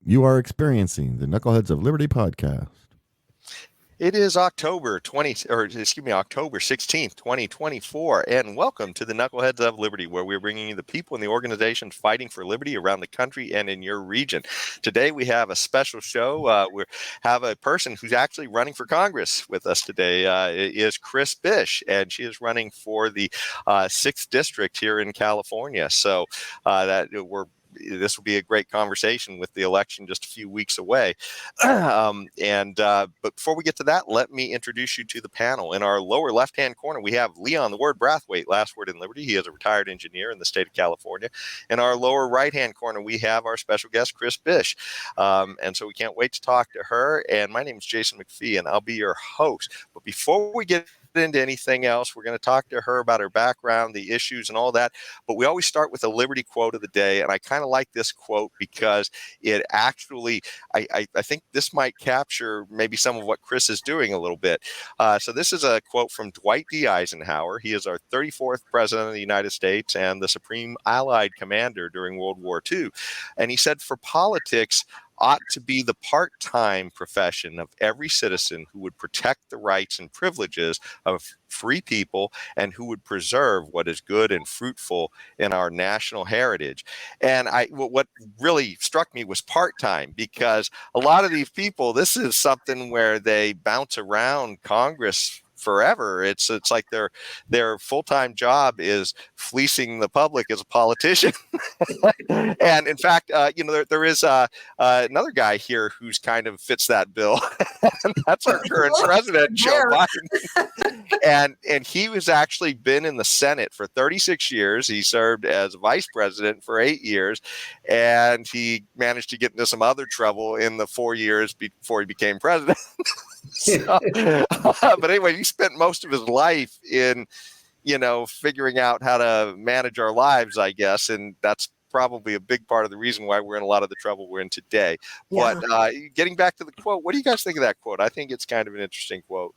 You are experiencing the Knuckleheads of Liberty podcast. It is October 16th, 2024, and welcome to the Knuckleheads of Liberty, where we're bringing you the people and the organizations fighting for liberty around the country and in your region. Today, we have a special show. We have a person who's actually running for Congress with us today. Is Chris Bish, and she is running for the 6th District here in California. So this will be a great conversation with the election just a few weeks away. But before we get to that, let me introduce you to the panel. In our lower left-hand corner, we have Leon, the Word Brathwaite, last word in Liberty. He is a retired engineer in the state of California. In our lower right-hand corner, we have our special guest, Chris Bish. And so we can't wait to talk to her. And my name is Jason McPhee, and I'll be your host. But before we get into anything else, we're going to talk to her about her background, the issues, and all that. But we always start with a Liberty quote of the day, and I kind of like this quote because it actually, I think this might capture maybe some of what Chris is doing a little bit. So this is a quote from Dwight D. Eisenhower. He is our 34th president of the United States and the Supreme Allied Commander during World War II. And he said, "For politics ought to be the part-time profession of every citizen who would protect the rights and privileges of free people and who would preserve what is good and fruitful in our national heritage." And what really struck me was part-time, because a lot of these people, this is something where they bounce around Congress forever. It's like their full-time job is fleecing the public as a politician. And in fact, there is another guy here who's kind of fits that bill. And that's our current president, Joe Biden. And he was actually been in the Senate for 36 years. He served as vice president for 8 years, and he managed to get into some other trouble in the 4 years before he became president. But anyway, he spent most of his life in, figuring out how to manage our lives, I guess. And that's probably a big part of the reason why we're in a lot of the trouble we're in today. Yeah. But getting back to the quote, what do you guys think of that quote? I think it's kind of an interesting quote.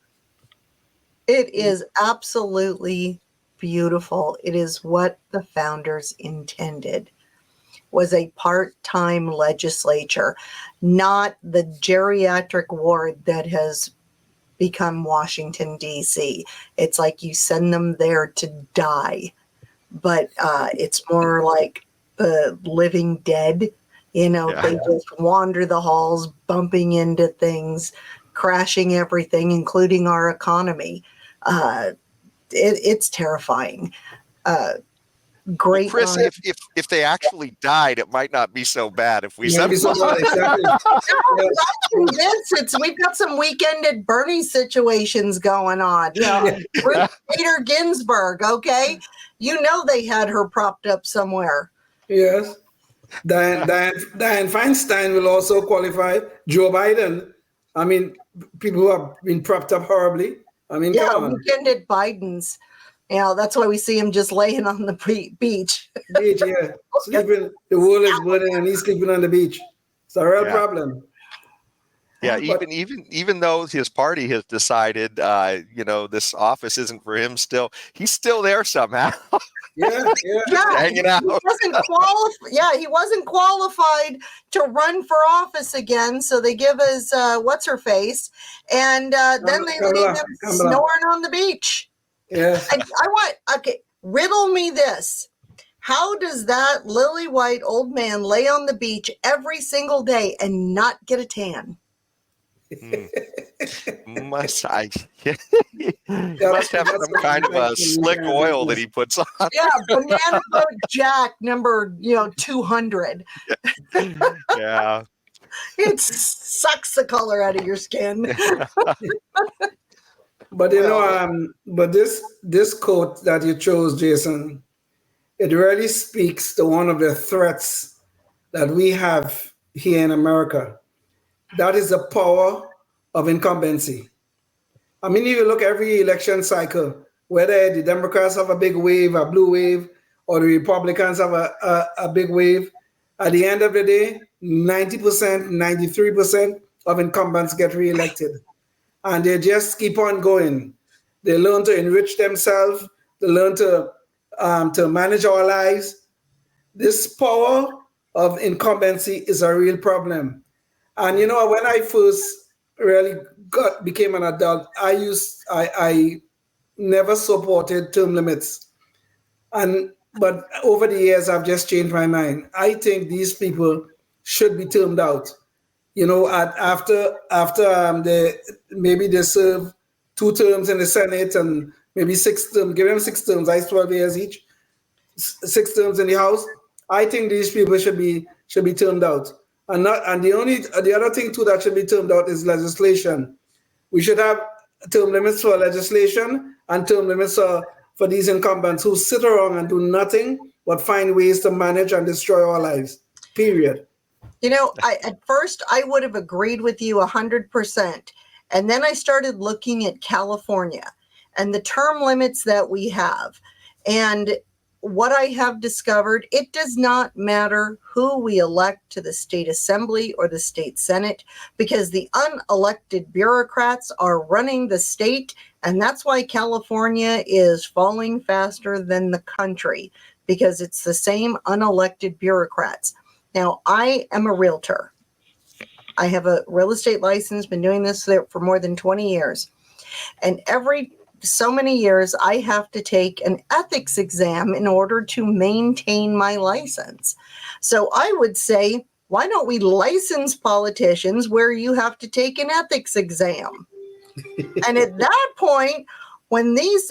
It is absolutely beautiful. It is what the founders intended. Was a part-time legislature, not the geriatric ward that has become Washington, D.C. It's like you send them there to die, but it's more like the living dead. They just wander the halls, bumping into things, crashing everything, including our economy. It's terrifying. Great, Chris. If they actually died, it might not be so bad. If we said exactly. We've got some weekend at Bernie situations going on. Peter Ginsburg. Okay, they had her propped up somewhere. Yes, Dianne Feinstein will also qualify. Joe Biden. I mean, people who have been propped up horribly. I mean, come on. Weekend at Biden's. That's why we see him just laying on the beach. Sleeping. The world is burning and he's sleeping on the beach. It's a real problem. Yeah, even though his party has decided, this office isn't for him still, he's still there somehow. Hanging out. He wasn't qualified to run for office again, so they give us what's her face, and then they leave him snoring on the beach. Yes. And riddle me this. How does that lily white old man lay on the beach every single day and not get a tan? Must have some kind of a slick oil that he puts on. Yeah, Banana Boat Jack number 200. Yeah. It sucks the color out of your skin. But but this quote that you chose, Jason, it really speaks to one of the threats that we have here in America. That is the power of incumbency. I mean, if you look every election cycle, whether the Democrats have a big wave, a blue wave, or the Republicans have a big wave, at the end of the day, 90%, 93% of incumbents get reelected. And they just keep on going. They learn to enrich themselves. They learn to manage our lives. This power of incumbency is a real problem. And you know, when I first really became an adult, I never supported term limits. But over the years, I've just changed my mind. I think these people should be termed out. You know, after they maybe they serve 2 terms in the Senate and maybe 6 terms. Give them 6 terms. I 12 years each. 6 terms in the House. I think these people should be termed out. And the other thing too that should be termed out is legislation. We should have term limits for legislation and term limits for these incumbents who sit around and do nothing but find ways to manage and destroy our lives. Period. You know, at first I would have agreed with you 100%. And then I started looking at California and the term limits that we have. And what I have discovered, it does not matter who we elect to the state assembly or the state senate, because the unelected bureaucrats are running the state. And that's why California is falling faster than the country, because it's the same unelected bureaucrats. Now, I am a realtor. I have a real estate license, been doing this for more than 20 years. And every so many years, I have to take an ethics exam in order to maintain my license. So I would say, why don't we license politicians where you have to take an ethics exam? And at that point, when and we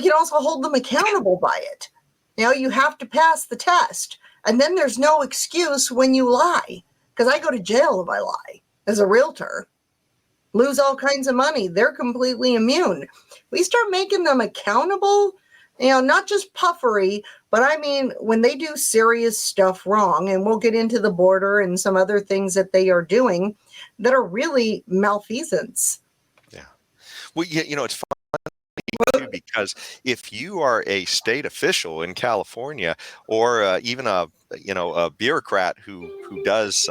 can also hold them accountable by it. You know, you have to pass the test. And then there's no excuse when you lie, because I go to jail if I lie as a realtor. Lose all kinds of money. They're completely immune. We start making them accountable, you know, not just puffery, but I mean, when they do serious stuff wrong, and we'll get into the border and some other things that they are doing that are really malfeasance. Yeah. Well, you know, it's fun because if you are a state official in California, or even a bureaucrat who does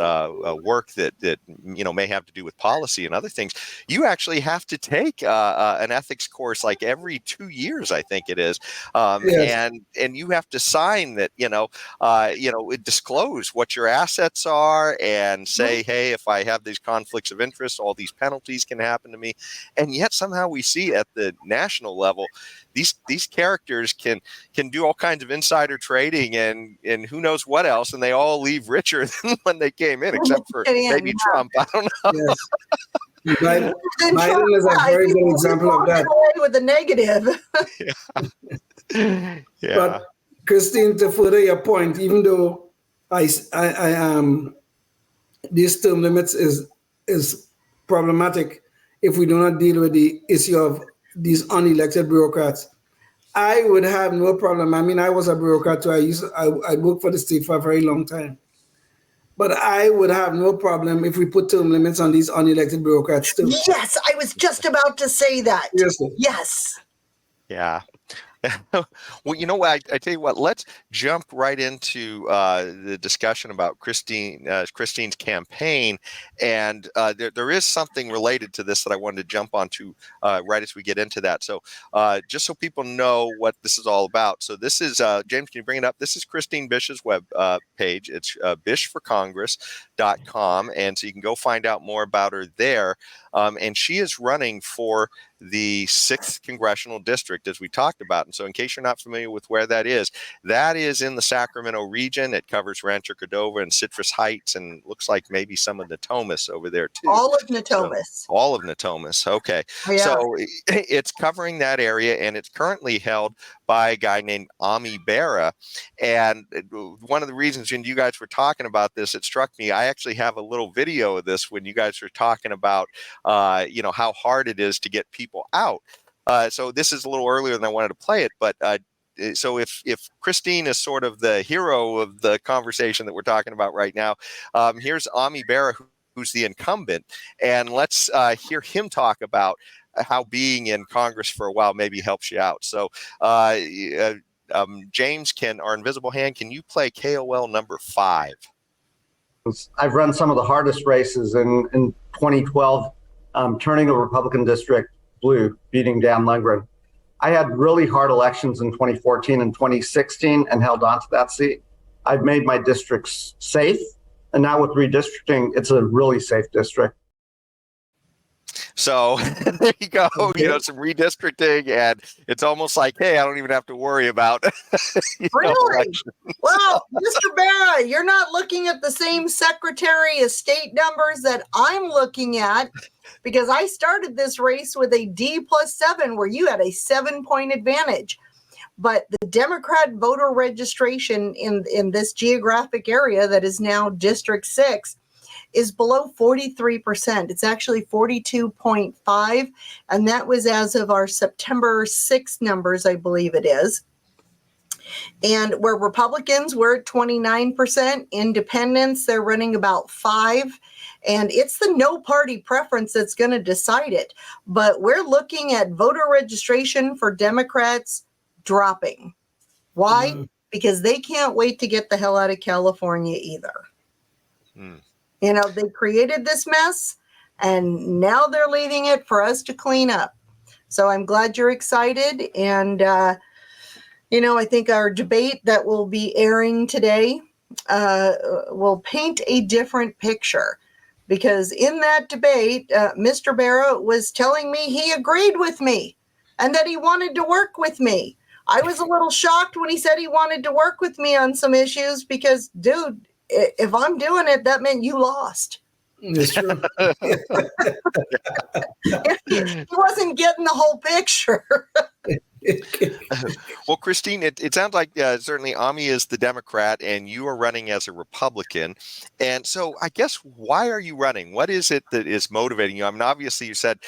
work that may have to do with policy and other things, you actually have to take an ethics course like every 2 years, I think it is, Yes. and you have to sign that disclose what your assets are and say, hey, if I have these conflicts of interest, all these penalties can happen to me. And yet somehow we see at the national level, these characters can do all kinds of insider trading and who knows what else, and they all leave richer than when they came in, except for maybe Trump. I don't know. Yes. Biden is a very good example of that. With the negative. Yeah. But Christine, to further your point, even though these term limits is problematic if we do not deal with the issue of these unelected bureaucrats, I would have no problem. I mean, I was a bureaucrat too. I worked for the state for a very long time. But I would have no problem if we put term limits on these unelected bureaucrats too. Yes, I was just about to say that. Seriously. Yes. Yeah. Well, you know what? I tell you what. Let's jump right into the discussion about Christine's campaign, and there is something related to this that I wanted to jump onto right as we get into that. So, just so people know what this is all about. So, this is James. Can you bring it up? This is Christine Bish's web page. It's bishforcongress.com, and so you can go find out more about her there. And she is running for the 6th congressional district, as we talked about. And so in case you're not familiar with where that is in the Sacramento region. It covers Rancho Cordova and Citrus Heights, and looks like maybe some of Natomas over there too. All of Natomas. So, all of Natomas. Okay. Yeah. So it's covering that area, and it's currently held by a guy named Ami Berra. And one of the reasons when you guys were talking about this, it struck me, I actually have a little video of this when you guys were talking about, how hard it is to get people out. So this is a little earlier than I wanted to play it, but so if Christine is sort of the hero of the conversation that we're talking about right now, here's Ami Berra, who's the incumbent, and let's hear him talk about how being in Congress for a while maybe helps you out. So James, our invisible hand, can you play KOL number 5? I've run some of the hardest races in 2012, turning the Republican district blue, beating Dan Lundgren. I had really hard elections in 2014 and 2016 and held on to that seat. I've made my districts safe. And now with redistricting, it's a really safe district. So there you go. Some redistricting, and it's almost like, hey, I don't even have to worry about Really? election. Well, Mr. Barra, you're not looking at the same Secretary of State numbers that I'm looking at, because I started this race with a D+7 where you had a 7-point advantage. But the Democrat voter registration in this geographic area that is now District 6 is below 43%. It's actually 42.5. And that was as of our September 6th numbers, I believe it is. And where Republicans were at 29%, independents, they're running about 5%. And it's the no party preference that's going to decide it. But we're looking at voter registration for Democrats dropping. Why? Because they can't wait to get the hell out of California either. They created this mess, and now they're leaving it for us to clean up. So I'm glad you're excited. And, I think our debate that will be airing today will paint a different picture. Because in that debate, Mr. Barra was telling me he agreed with me and that he wanted to work with me. I was a little shocked when he said he wanted to work with me on some issues because, dude, if I'm doing it, that meant you lost. It's true. He wasn't getting the whole picture. Well, Christine, it sounds like certainly Ami is the Democrat and you are running as a Republican. And so I guess, why are you running? What is it that is motivating you? I mean, obviously you said,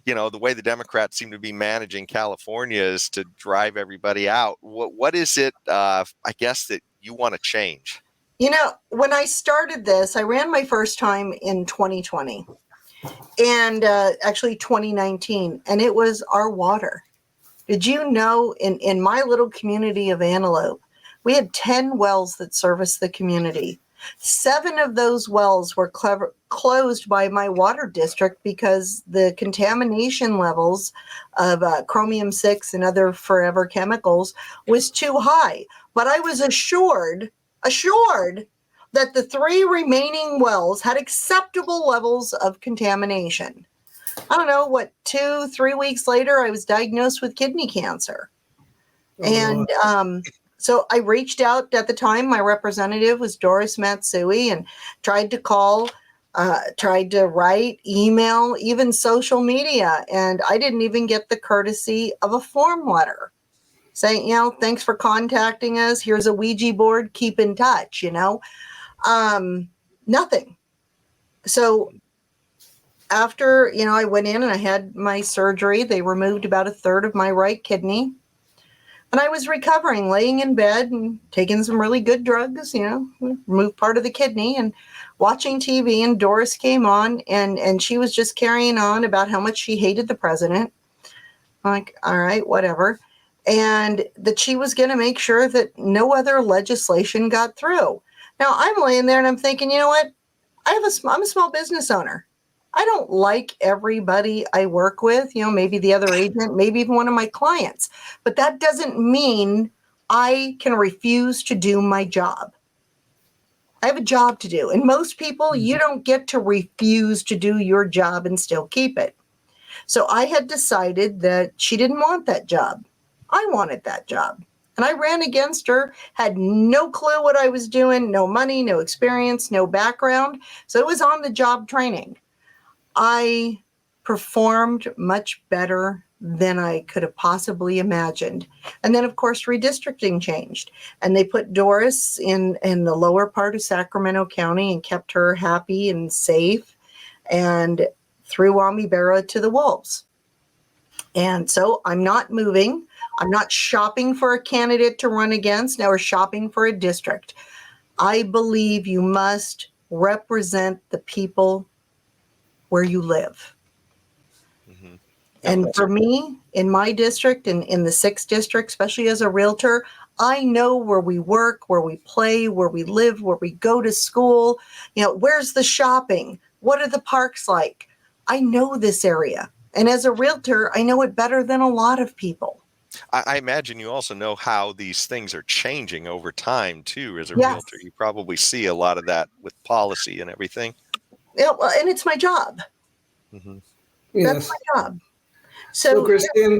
the way the Democrats seem to be managing California is to drive everybody out. What is it, I guess, that you want to change? When I started this, I ran my first time in 2020 and actually 2019, and it was our water. Did you know in my little community of Antelope, we had 10 wells that serviced the community. 7 of those wells were closed by my water district because the contamination levels of chromium-6 and other forever chemicals was too high. But I was assured that the 3 remaining wells had acceptable levels of contamination. I don't know, 2-3 weeks later, I was diagnosed with kidney cancer. And so I reached out at the time. My representative was Doris Matsui, and tried to call, tried to write, email, even social media. And I didn't even get the courtesy of a form letter saying, thanks for contacting us. Here's a Ouija board. Keep in touch, nothing. So after, I went in and I had my surgery, they removed about 1/3 of my right kidney. And I was recovering, laying in bed and taking some really good drugs, removed part of the kidney, and watching TV. And Doris came on, and she was just carrying on about how much she hated the president. I'm like, all right, whatever. And that she was going to make sure that no other legislation got through. Now I'm laying there and I'm thinking, you know what? I'm a small business owner. I don't like everybody I work with, maybe the other agent, maybe even one of my clients, but that doesn't mean I can refuse to do my job. I have a job to do. And most people, you don't get to refuse to do your job and still keep it. So I had decided that she didn't want that job. I wanted that job. And I ran against her, had no clue what I was doing, no money, no experience, no background. So it was on the job training. I performed much better than I could have possibly imagined. And then, of course, redistricting changed. And they put Doris in the lower part of Sacramento County and kept her happy and safe, and threw Ami Berra to the wolves. And so I'm not moving. I'm not shopping for a candidate to run against. Now we're shopping for a district. I believe you must represent the people where you live. Mm-hmm. And for me, in my district, in the 6th district, especially as a realtor, I know where we work, where we play, where we live, where we go to school. Where's the shopping? What are the parks like? I know this area. And as a realtor, I know it better than a lot of people. I imagine you also know how these things are changing over time too. As a Yes. realtor, you probably see a lot of that with policy and everything. Yeah, well, and it's my job. Mm-hmm. That's Yes. my job. So Christine,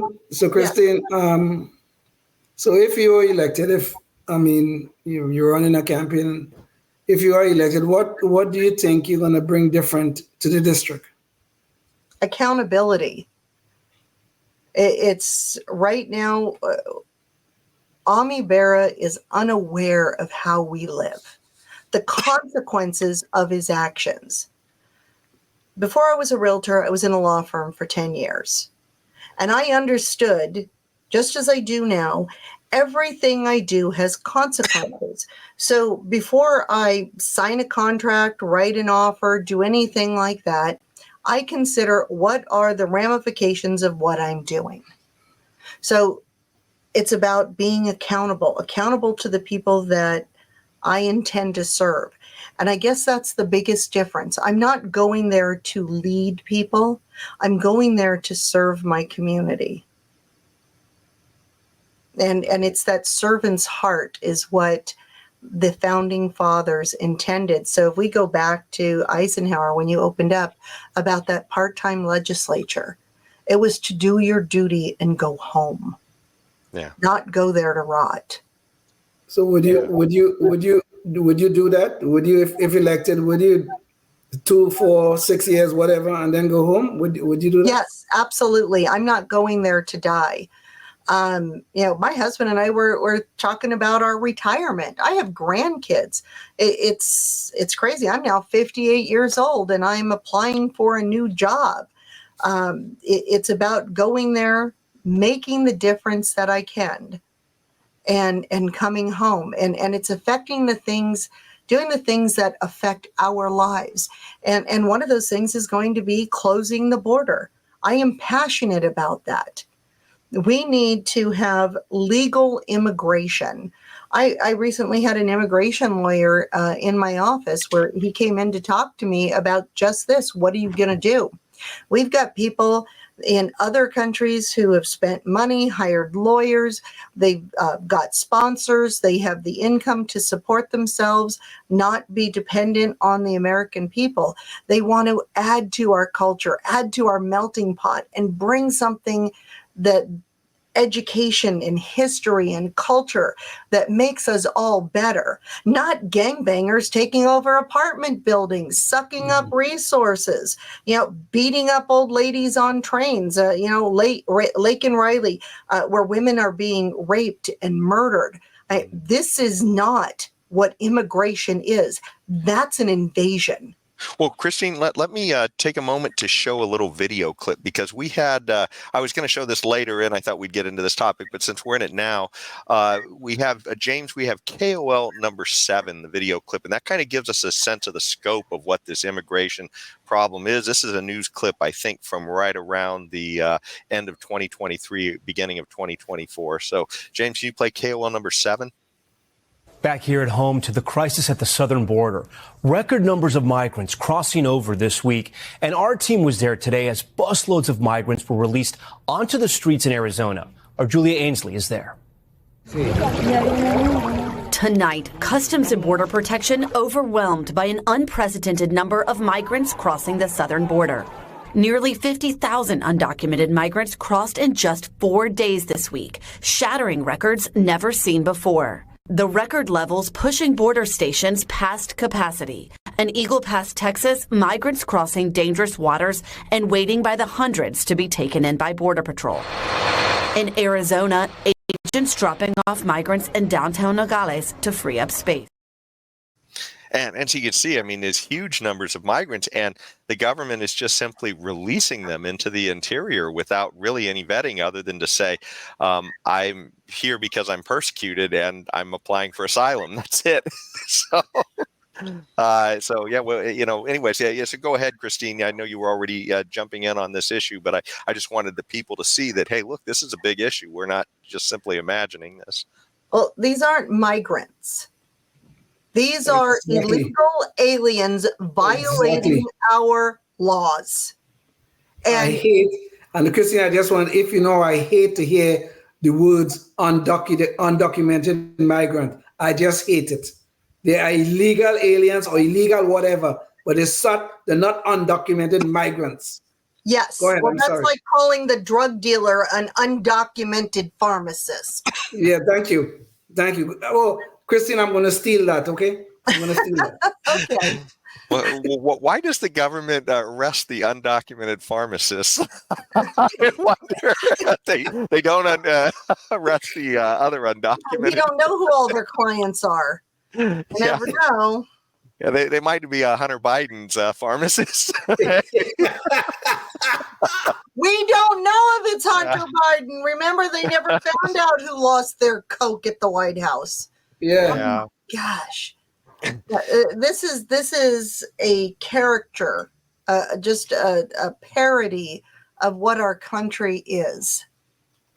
so if you are elected, you're running a campaign, if you are elected, what do you think you're going to bring different to the district? Accountability. It's right now, Ami Berra is unaware of how we live, the consequences of his actions. Before I was a realtor, I was in a law firm for 10 years. And I understood, just as I do now, everything I do has consequences. So before I sign a contract, write an offer, do anything like that, I consider what are the ramifications of what I'm doing. So it's about being accountable to the people that I intend to serve. And I guess that's the biggest difference. I'm not going there to lead people. I'm going there to serve my community. And it's that servant's heart is what the founding fathers intended. So if we go back to Eisenhower, when you opened up about that part-time legislature, it was to do your duty and go home. Yeah. Not go there to rot. So would you do that? Would you, if elected, would you 2, 4, 6 years, whatever, and then go home? Would you do that? Yes, absolutely. I'm not going there to die. My husband and I were talking about our retirement. I have grandkids. It's crazy. I'm now 58 years old and I'm applying for a new job. It's about going there, making the difference that I can, and coming home. And it's affecting the things, doing the things that affect our lives. And one of those things is going to be closing the border. I am passionate about that. We need to have legal immigration. I recently had an immigration lawyer in my office where he came in to talk to me about just this. What are you going to do? We've got people in other countries who have spent money, hired lawyers, they've got sponsors, they have the income to support themselves, not be dependent on the American people. They want to add to our culture, add to our melting pot, and bring something that education and history and culture that makes us all better, not gangbangers taking over apartment buildings, sucking up resources, beating up old ladies on trains, Lake and Riley, where women are being raped and murdered. This is not what immigration is. That's an invasion. Well, Christine, let me take a moment to show a little video clip, because we had, I was going to show this later and I thought we'd get into this topic, but since we're in it now, we have, James, we have KOL number 7, the video clip, and that kind of gives us a sense of the scope of what this immigration problem is. This is a news clip, I think, from right around the end of 2023, beginning of 2024. So, James, can you play KOL number 7? Back here at home to the crisis at the southern border. Record numbers of migrants crossing over this week. And our team was there today as busloads of migrants were released onto the streets in Arizona. Our Julia Ainsley is there. Tonight, Customs and Border Protection overwhelmed by an unprecedented number of migrants crossing the southern border. Nearly 50,000 undocumented migrants crossed in just 4 days this week, shattering records never seen before. The record levels pushing border stations past capacity. In Eagle Pass, Texas, migrants crossing dangerous waters and waiting by the hundreds to be taken in by Border Patrol. In Arizona, agents dropping off migrants in downtown Nogales to free up space. And so you can see, I mean, there's huge numbers of migrants, and the government is just simply releasing them into the interior without really any vetting, other than to say, I'm here because I'm persecuted and I'm applying for asylum. That's it. So yeah, well, anyways, yeah. So go ahead, Christine. I know you were already jumping in on this issue, but I just wanted the people to see that, hey, look, this is a big issue. We're not just simply imagining this. Well, these aren't migrants. These are illegal aliens violating our laws. And I hate, and Christine, I just want, if I hate to hear the words undocumented migrant. I just hate it. They are illegal aliens or illegal whatever, but they're not undocumented migrants. Yes. Go ahead, Well, I'm that's sorry. like calling the drug dealer an undocumented pharmacist. Yeah, thank you. Thank you. Oh, Christine, I'm going to steal that, okay? I'm going to steal that. Okay. Well, why does the government arrest the undocumented pharmacists? I wonder. They don't arrest the other We undocumented. don't know who all their clients are. You Yeah, never know. yeah, they might be Hunter Biden's pharmacists. We don't know if it's Hunter Biden. Remember, they never found out who lost their Coke at the White House. Yeah. Gosh. This is a caricature, just a parody of what our country is.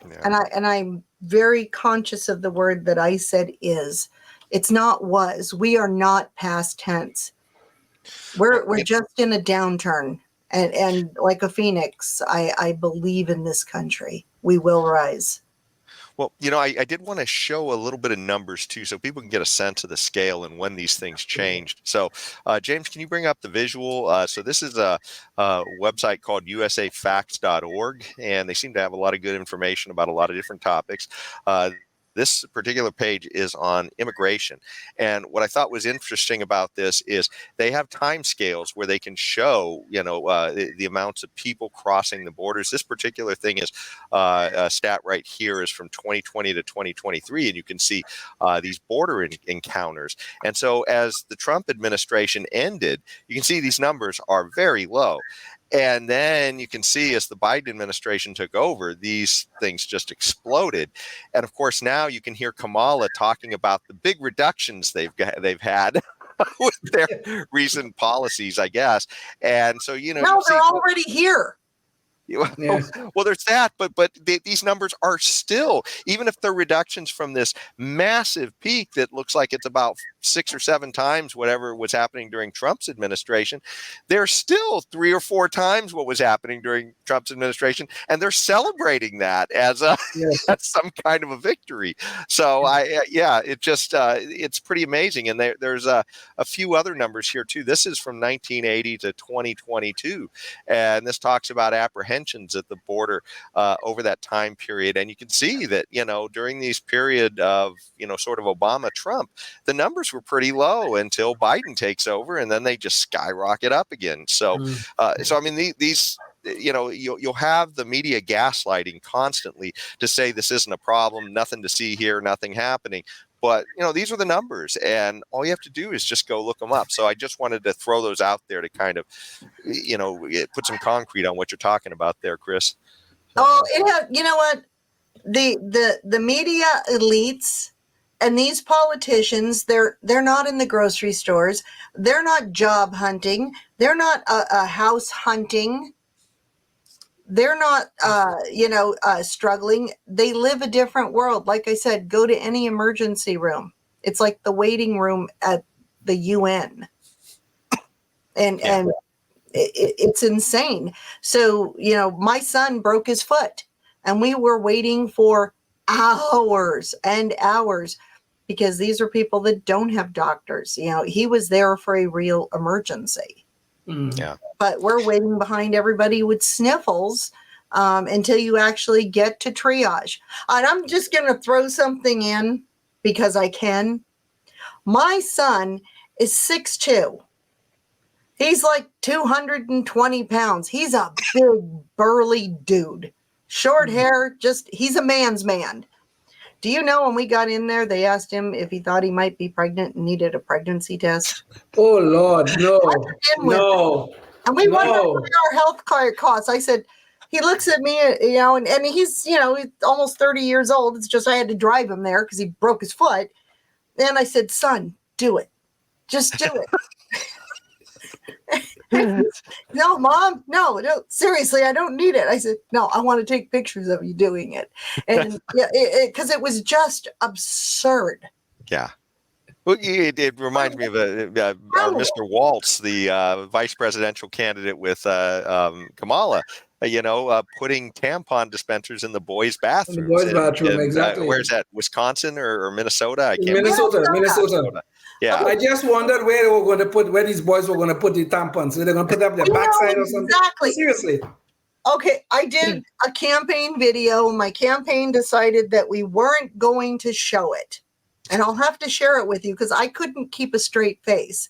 Yeah. And I'm very conscious of the word that I said is. It's not was. We are not past tense. We're just in a downturn. And like a phoenix, I believe in this country. We will rise. Well, I did want to show a little bit of numbers too, so people can get a sense of the scale and when these things changed. So, James, can you bring up the visual? So this is a website called usafacts.org, and they seem to have a lot of good information about a lot of different topics. This particular page is on immigration. And what I thought was interesting about this is they have time scales where they can show, the amounts of people crossing the borders. This particular thing is a stat right here is from 2020 to 2023. And you can see these border encounters. And so as the Trump administration ended, you can see these numbers are very low. And then you can see as the Biden administration took over, these things just exploded. And of course, now you can hear Kamala talking about the big reductions they've had with their recent policies, I guess. And so, No, they're already here. Yeah. Well, there's that, but these numbers are still, even if they're reductions from this massive peak that looks like it's about 6 or 7 times whatever was happening during Trump's administration, they're still 3 or 4 times what was happening during Trump's administration, and they're celebrating that as as some kind of a victory. So it's pretty amazing, and there's a few other numbers here too. This is from 1980 to 2022, and this talks about apprehensions at the border over that time period. And you can see that, during these period of, sort of Obama-Trump, the numbers were pretty low until Biden takes over, and then they just skyrocket up again. So, I mean, these you'll have the media gaslighting constantly to say this isn't a problem, nothing to see here, nothing happening. But, these are the numbers, and all you have to do is just go look them up. So I just wanted to throw those out there to kind of, put some concrete on what you're talking about there, Chris. Oh, you know what? The media elites and these politicians, they're not in the grocery stores. They're not job hunting. They're not a house hunting. They're not, struggling. They live a different world. Like I said, go to any emergency room. It's like the waiting room at the UN. And it's insane. So, my son broke his foot, and we were waiting for hours and hours because these are people that don't have doctors. He was there for a real emergency. Yeah. But we're waiting behind everybody with sniffles until you actually get to triage. And I'm just going to throw something in because I can. My son is 6'2". He's like 220 pounds. He's a big, burly dude. Short hair, he's a man's man. Do you know when we got in there, they asked him if he thought he might be pregnant and needed a pregnancy test? Oh, Lord, no. And we wondered what our health care costs. I said, he looks at me, and he's, he's almost 30 years old. It's just I had to drive him there because he broke his foot. And I said, son, do it. Just do it. No, Mom, no, seriously, I don't need it. I said, no, I want to take pictures of you doing it. And because it was just absurd. Yeah. Well, it reminds me of Mr. Waltz, the vice presidential candidate with Kamala. putting tampon dispensers in the boys' bathrooms. In the boys' bathroom, exactly. Where's that? Wisconsin or Minnesota? I can't Minnesota. Yeah. I just wondered where they were going to put, where these boys were going to put the tampons. Were they going to put up their backside or something? Exactly. Seriously. Okay, I did a campaign video. My campaign decided that we weren't going to show it. And I'll have to share it with you because I couldn't keep a straight face.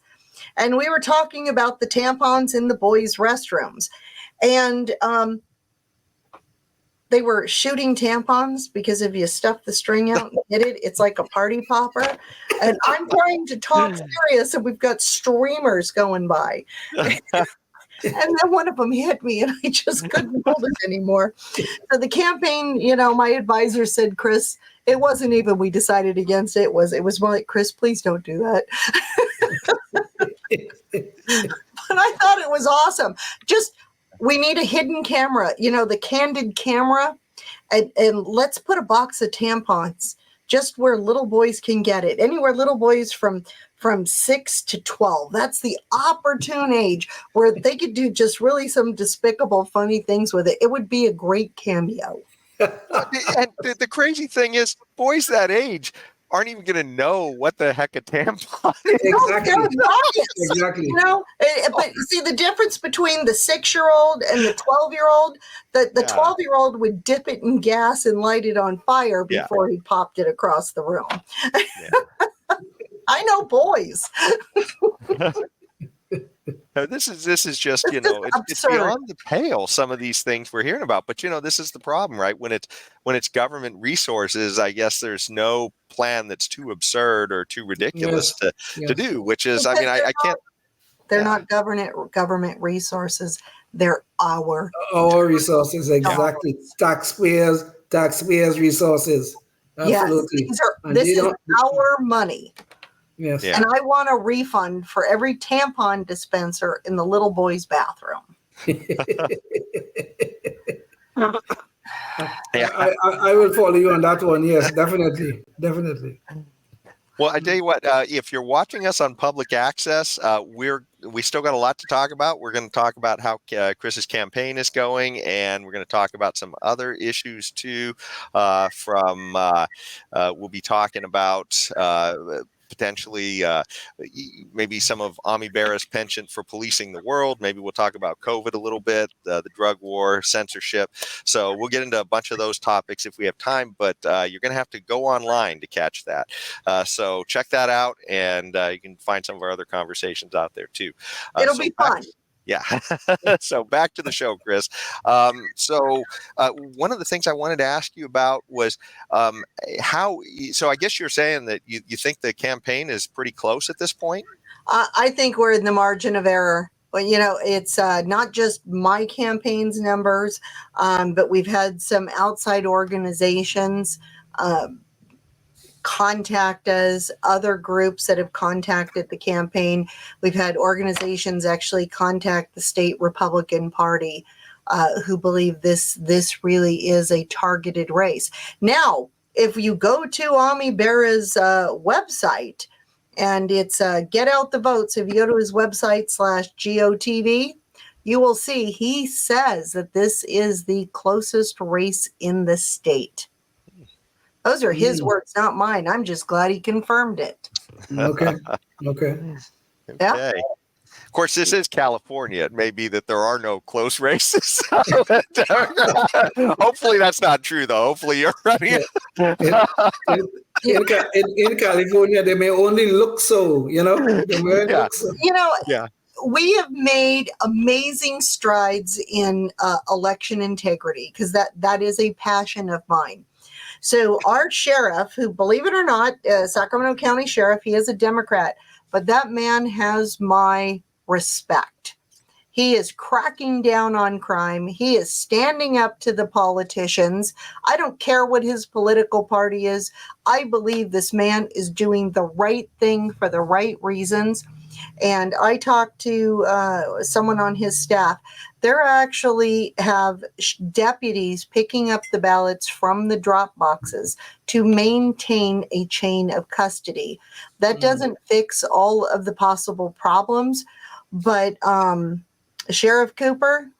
And we were talking about the tampons in the boys' restrooms. And they were shooting tampons because if you stuff the string out and hit it, it's like a party popper. And I'm trying to talk serious, and we've got streamers going by. And then one of them hit me, and I just couldn't hold it anymore. So the campaign, my advisor said, Chris, it wasn't even we decided against it. It was more like, Chris, please don't do that. But I thought it was awesome. We need a hidden camera, the candid camera, and let's put a box of tampons just where little boys can get it. Anywhere little boys from 6 to 12. That's the opportune age where they could do just really some despicable, funny things with it. It would be a great cameo. And the crazy thing is, boys that age aren't even going to know what the heck a tampon is. Exactly. But see the difference between the 6-year-old and the 12-year-old. The 12-year-old would dip it in gas and light it on fire before he popped it across the room. Yeah. I know boys. This is just, it's beyond the pale, some of these things we're hearing about. But, this is the problem, right? When it's government resources, I guess there's no plan that's too absurd or too ridiculous to do, which is, I can't. They're not government resources. They're our resources. Exactly. Taxpayers' resources. Absolutely. Yes, this is our money. Yes. Yeah. And I want a refund for every tampon dispenser in the little boy's bathroom. I will follow you on that one. Yes, definitely. Well, I tell you what, if you're watching us on public access, we still got a lot to talk about. We're going to talk about how Chris's campaign is going, and we're going to talk about some other issues too. We'll be talking about potentially maybe some of Ami Bera's penchant for policing the world. Maybe we'll talk about COVID a little bit, the drug war, censorship. So we'll get into a bunch of those topics if we have time, but you're going to have to go online to catch that. So check that out, and you can find some of our other conversations out there too. It'll be fun. Yeah. So back to the show, Chris. So one of the things I wanted to ask you about was so I guess you're saying that you think the campaign is pretty close at this point? I think we're in the margin of error. But, it's not just my campaign's numbers, but we've had some outside organizations contact us, other groups that have contacted the campaign. We've had organizations actually contact the state Republican Party who believe this really is a targeted race. Now, if you go to Ami Bera's website, and it's Get Out the Votes, if you go to his website /GOTV, you will see he says that this is the closest race in the state. Those are his words, not mine. I'm just glad he confirmed it. Okay. Yeah. Of course, this is California. It may be that there are no close races. Hopefully that's not true, though. Hopefully you're running. In California, they may only look so, They may look so. We have made amazing strides in election integrity because that is a passion of mine. So our sheriff, who, believe it or not, Sacramento County Sheriff, he is a Democrat, but that man has my respect. He is cracking down on crime. He is standing up to the politicians. I don't care what his political party is. I believe this man is doing the right thing for the right reasons. And I talked to someone on his staff. They actually have deputies picking up the ballots from the drop boxes to maintain a chain of custody. That doesn't fix all of the possible problems, but Sheriff Cooper,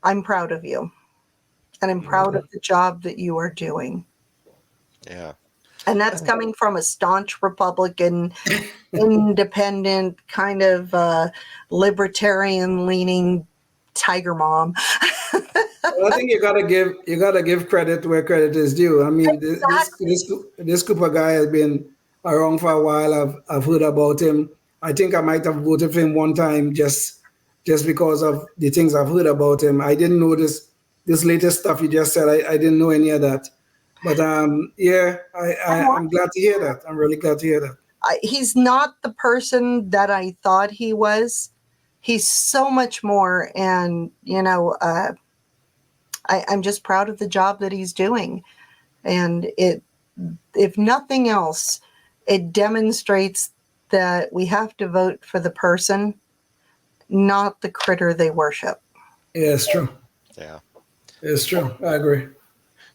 I'm proud of you. And I'm proud of the job that you are doing. Yeah. And that's coming from a staunch Republican, independent, kind of libertarian-leaning tiger mom. Well, I think you gotta give credit where credit is due. I mean, Exactly. this Cooper guy has been around for a while. I've heard about him. I think I might have voted for him one time just because of the things I've heard about him. I didn't know this latest stuff you just said. I didn't know any of that. But yeah, I'm glad to hear that. I'm really glad to hear that. He's not the person that I thought he was. He's so much more. And, I'm just proud of the job that he's doing. And if nothing else, it demonstrates that we have to vote for the person, not the critter they worship. Yeah, it's true. Yeah. It's true. I agree.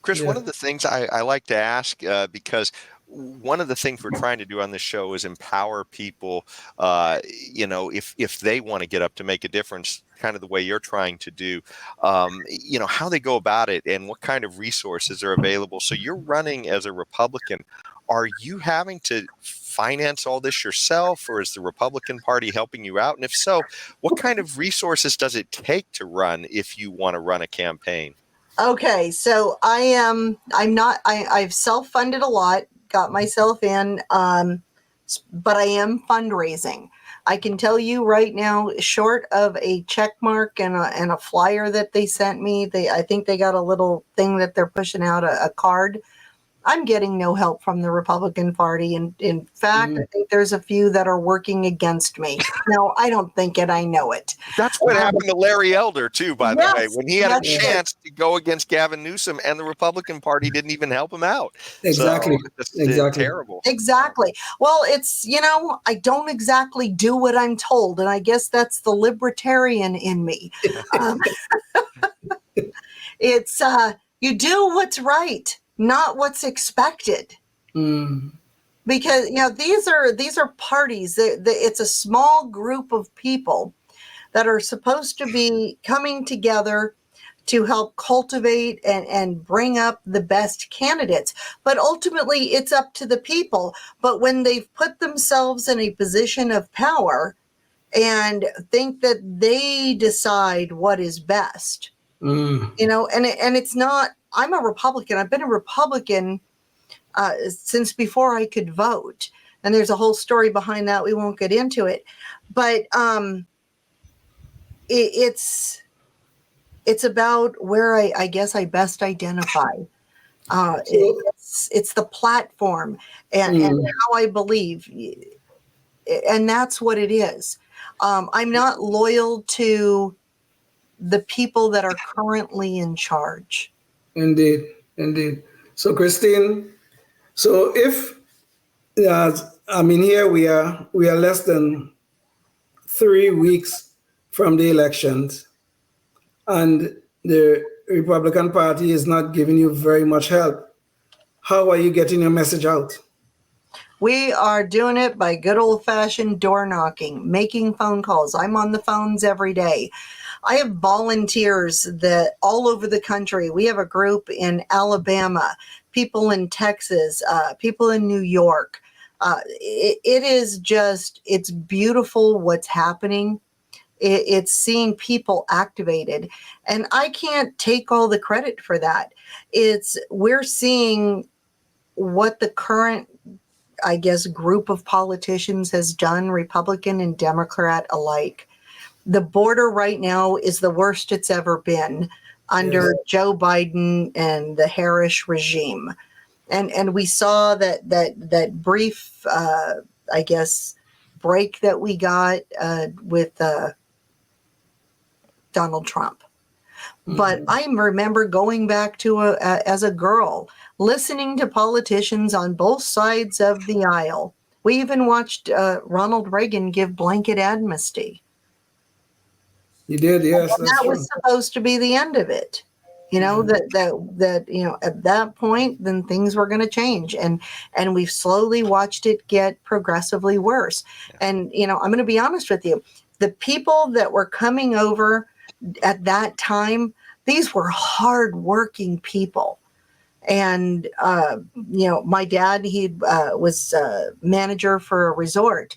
Chris, Yeah. one of the things I like to ask, because one of the things we're trying to do on this show is empower people, if they want to get up to make a difference, kind of the way you're trying to do, how they go about it and what kind of resources are available. So you're running as a Republican. Are you having to finance all this yourself, or is the Republican Party helping you out? And if so, what kind of resources does it take to run if you want to run a campaign? Okay, so I've self-funded a lot, got myself in, but I am fundraising. I can tell you right now, short of a check mark and a flyer that they sent me, I think they got a little thing that they're pushing out, a card. I'm getting no help from the Republican Party. And in fact, I think there's a few that are working against me. No, I don't think it. I know it. That's what happened to Larry Elder, too, by the way, when he had a yes, chance to go against Gavin Newsom and the Republican Party didn't even help him out. Exactly. So it's Exactly. terrible. Exactly. Well, it's, I don't exactly do what I'm told. And I guess that's the libertarian in me. It's you do what's right, not what's expected. Because these are parties. It's a small group of people that are supposed to be coming together to help cultivate and bring up the best candidates. But ultimately, it's up to the people. But when they've put themselves in a position of power and think that they decide what is best, and it's not. I'm a Republican. I've been a Republican since before I could vote. And there's a whole story behind that. We won't get into it. But it's about where I guess I best identify. It's the platform and how I believe. And that's what it is. I'm not loyal to the people that are currently in charge. Indeed. So, Christine, if here we are less than 3 weeks from the elections, and the Republican Party is not giving you very much help. How are you getting your message out? We are doing it by good old-fashioned door knocking, making phone calls. I'm on the phones every day. I have volunteers that all over the country. We have a group in Alabama, people in Texas, people in New York. It's beautiful what's happening. It's seeing people activated. And I can't take all the credit for that. We're seeing what the current, I guess, group of politicians has done, Republican and Democrat alike. The border right now is the worst it's ever been under Joe Biden and the Harris regime. And we saw that brief, I guess, break that we got with Donald Trump. But I remember going back to as a girl, listening to politicians on both sides of the aisle. We even watched Ronald Reagan give blanket amnesty. You did, yes. And that was supposed to be the end of it. That at that point, then things were going to change, and we've slowly watched it get progressively worse. And I'm going to be honest with you, the people that were coming over at that time, these were hardworking people. And, my dad, he was manager for a resort.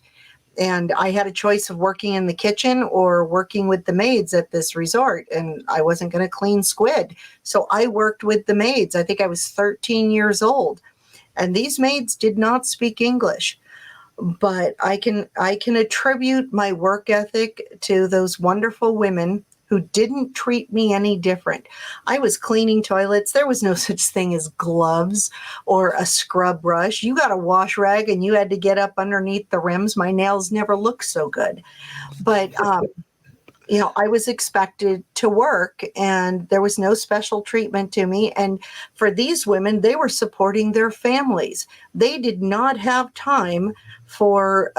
And I had a choice of working in the kitchen or working with the maids at this resort. And I wasn't going to clean squid. So I worked with the maids. I think I was 13 years old. And these maids did not speak English. But I can attribute my work ethic to those wonderful women who didn't treat me any different. I was cleaning toilets. There was no such thing as gloves or a scrub brush. You got a wash rag and you had to get up underneath the rims. My nails never looked so good. But I was expected to work and there was no special treatment to me. And for these women, they were supporting their families. They did not have time for,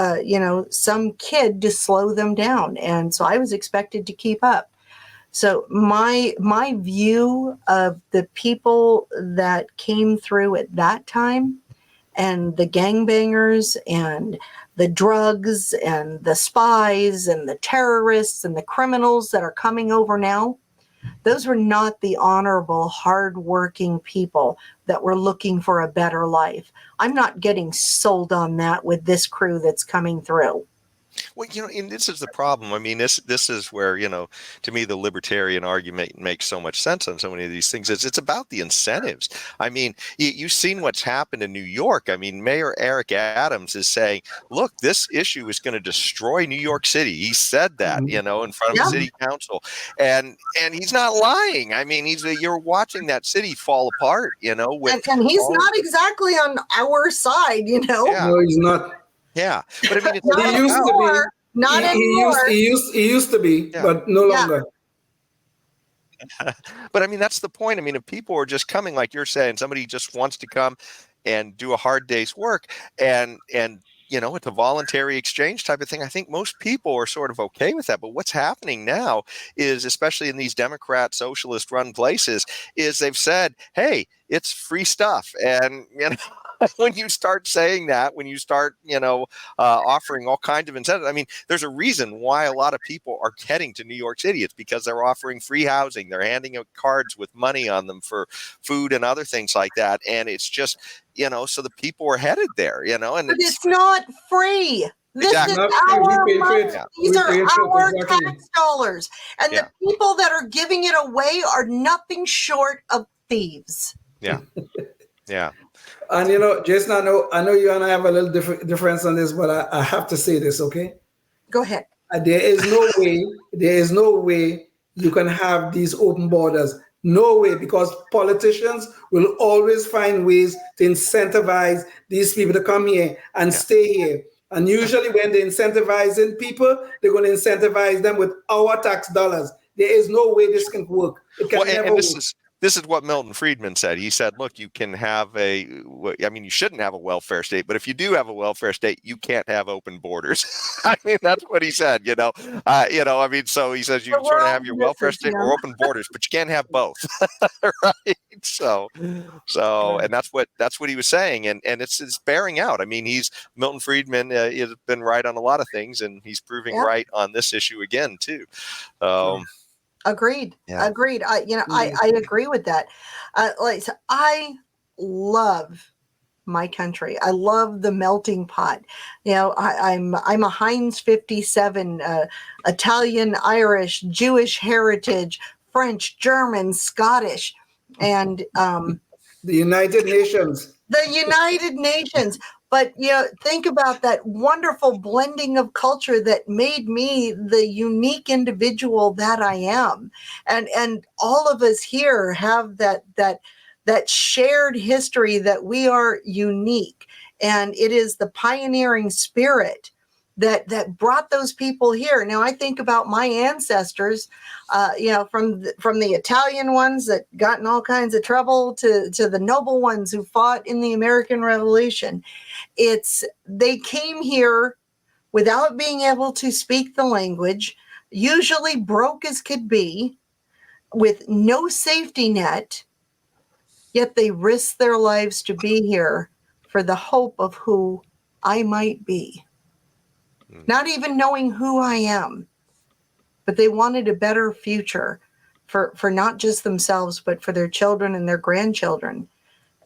some kid to slow them down. And so I was expected to keep up. So my view of the people that came through at that time and the gangbangers and the drugs and the spies and the terrorists and the criminals that are coming over now, those were not the honorable, hardworking people that were looking for a better life. I'm not getting sold on that with this crew that's coming through. Well, and this is the problem. I mean, this is where, to me, the libertarian argument makes so much sense on so many of these things. It's about the incentives. I mean, you've seen what's happened in New York. I mean, Mayor Eric Adams is saying, look, this issue is going to destroy New York City. He said that, in front of the city council. And he's not lying. I mean, you're watching that city fall apart, and he's not exactly on our side, Yeah. No, he's not. Yeah, but I mean, it's not he used to be. Not anymore. He used to be, but no longer. But I mean, that's the point. I mean, if people are just coming, like you're saying, somebody just wants to come and do a hard day's work, and it's a voluntary exchange type of thing. I think most people are sort of okay with that. But what's happening now is, especially in these Democrat, socialist-run places, is they've said, "Hey, it's free stuff," and when you start saying that, when you start, offering all kinds of incentives, I mean, there's a reason why a lot of people are heading to New York City. It's because they're offering free housing. They're handing out cards with money on them for food and other things like that. And it's just, so the people are headed there, and but it's not free. This Exactly. is Not our free. We pay for money. it. These We are pay for it, our exactly. tax dollars. And the people that are giving it away are nothing short of thieves. Yeah. Yeah. And Jason, I know you and I have a little difference on this, but I have to say this, okay? Go ahead. There is no way you can have these open borders. No way, because politicians will always find ways to incentivize these people to come here and stay here. And usually when they're incentivizing people, they're going to incentivize them with our tax dollars. There is no way this can work. It can never work. This is what Milton Friedman said. He said, look, you can have you shouldn't have a welfare state, but if you do have a welfare state, you can't have open borders. I mean, that's what he said, I mean, so he says you can sort of have your welfare state or open borders, but you can't have both. Right. So, and that's what he was saying. And it's bearing out. I mean, Milton Friedman has been right on a lot of things, and he's proving right on this issue again, too. Agreed. Yeah. Agreed. I agree with that. I love my country. I love the melting pot. I'm a Heinz 57, Italian, Irish, Jewish heritage, French, German, Scottish, and the United Nations. The United Nations. But think about that wonderful blending of culture that made me the unique individual that I am. And all of us here have that shared history that we are unique. And it is the pioneering spirit that brought those people here. Now I think about my ancestors, from the Italian ones that got in all kinds of trouble to the noble ones who fought in the American Revolution. They came here without being able to speak the language, usually broke as could be, with no safety net, yet they risked their lives to be here for the hope of who I might be. Not even knowing who I am, but they wanted a better future for not just themselves, but for their children and their grandchildren.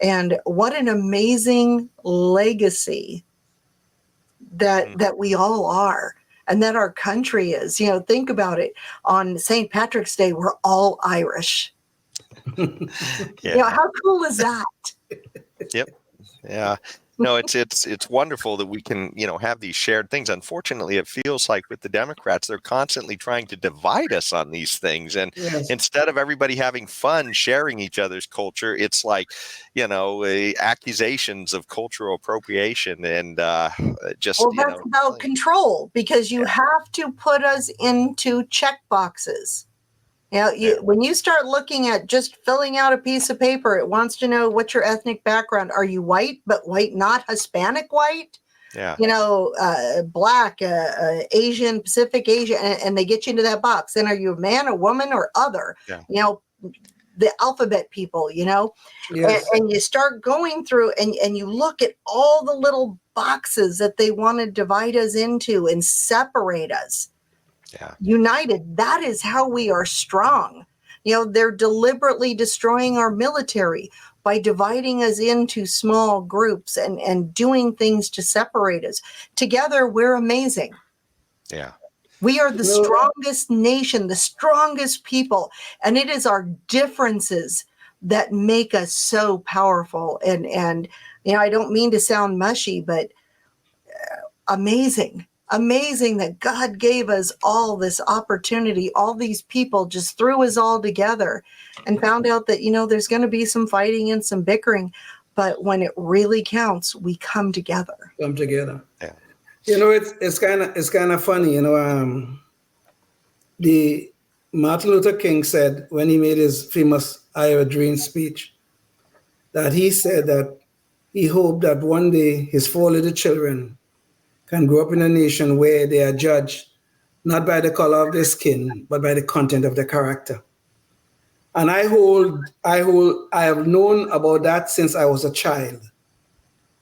And what an amazing legacy that we all are, and that our country is. You know, think about it. On St. Patrick's Day, we're all Irish. Yeah. You know, how cool is that? Yep. Yeah. No, it's wonderful that we can, have these shared things. Unfortunately, it feels like with the Democrats, they're constantly trying to divide us on these things. And Yes. instead of everybody having fun sharing each other's culture, it's like, accusations of cultural appropriation and just, Well, that's about control, because you have to put us into check boxes. You know, when you start looking at just filling out a piece of paper, it wants to know what's your ethnic background. Are you white, but white, not Hispanic white? Yeah. You know, black, Asian, Pacific Asian, and they get you into that box. Then are you a man, a woman, or other? Yeah. You know, the alphabet people, Yes. and you start going through and you look at all the little boxes that they want to divide us into and separate us. Yeah. United, that is how we are strong. You know, they're deliberately destroying our military by dividing us into small groups and doing things to separate us. Together, we're amazing. Yeah. We are the strongest nation, the strongest people, and it is our differences that make us so powerful. And I don't mean to sound mushy, but amazing that God gave us all this opportunity. All these people just threw us all together and found out that, there's going to be some fighting and some bickering, but when it really counts, we come together. Come together. Yeah. It's kind of funny, the Martin Luther King said when he made his famous I Have a Dream speech, that he said that he hoped that one day his 4 little children can grow up in a nation where they are judged not by the color of their skin, but by the content of their character. And I have known about that since I was a child.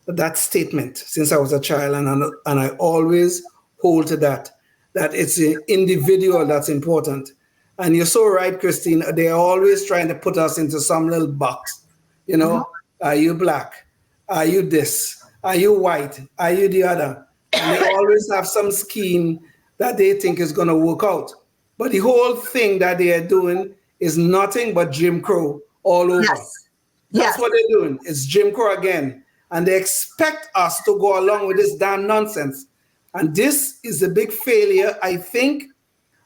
That statement since I was a child, and I always hold to that it's the individual that's important. And you're so right, Christine. They're always trying to put us into some little box. Are you black? Are you this? Are you white? Are you the other? And they always have some scheme that they think is going to work out. But the whole thing that they are doing is nothing but Jim Crow all over. Yes. That's what they're doing. It's Jim Crow again. And they expect us to go along with this damn nonsense. And this is a big failure, I think,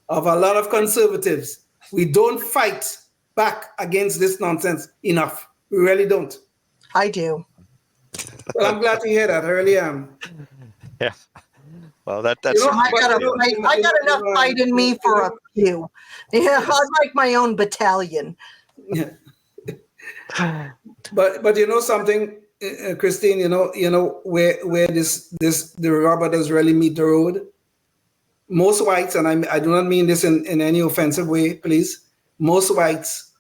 of a lot of conservatives. We don't fight back against this nonsense enough. We really don't. I do. Well, I'm glad to hear that. I really am. Yeah. Well, that's. I got enough fight in me for a few. Yeah, I'm like my own battalion. Yeah. But you know something, Christine. Where the rubber does really meet the road. Most whites, and I do not mean this in any offensive way, please. Most whites,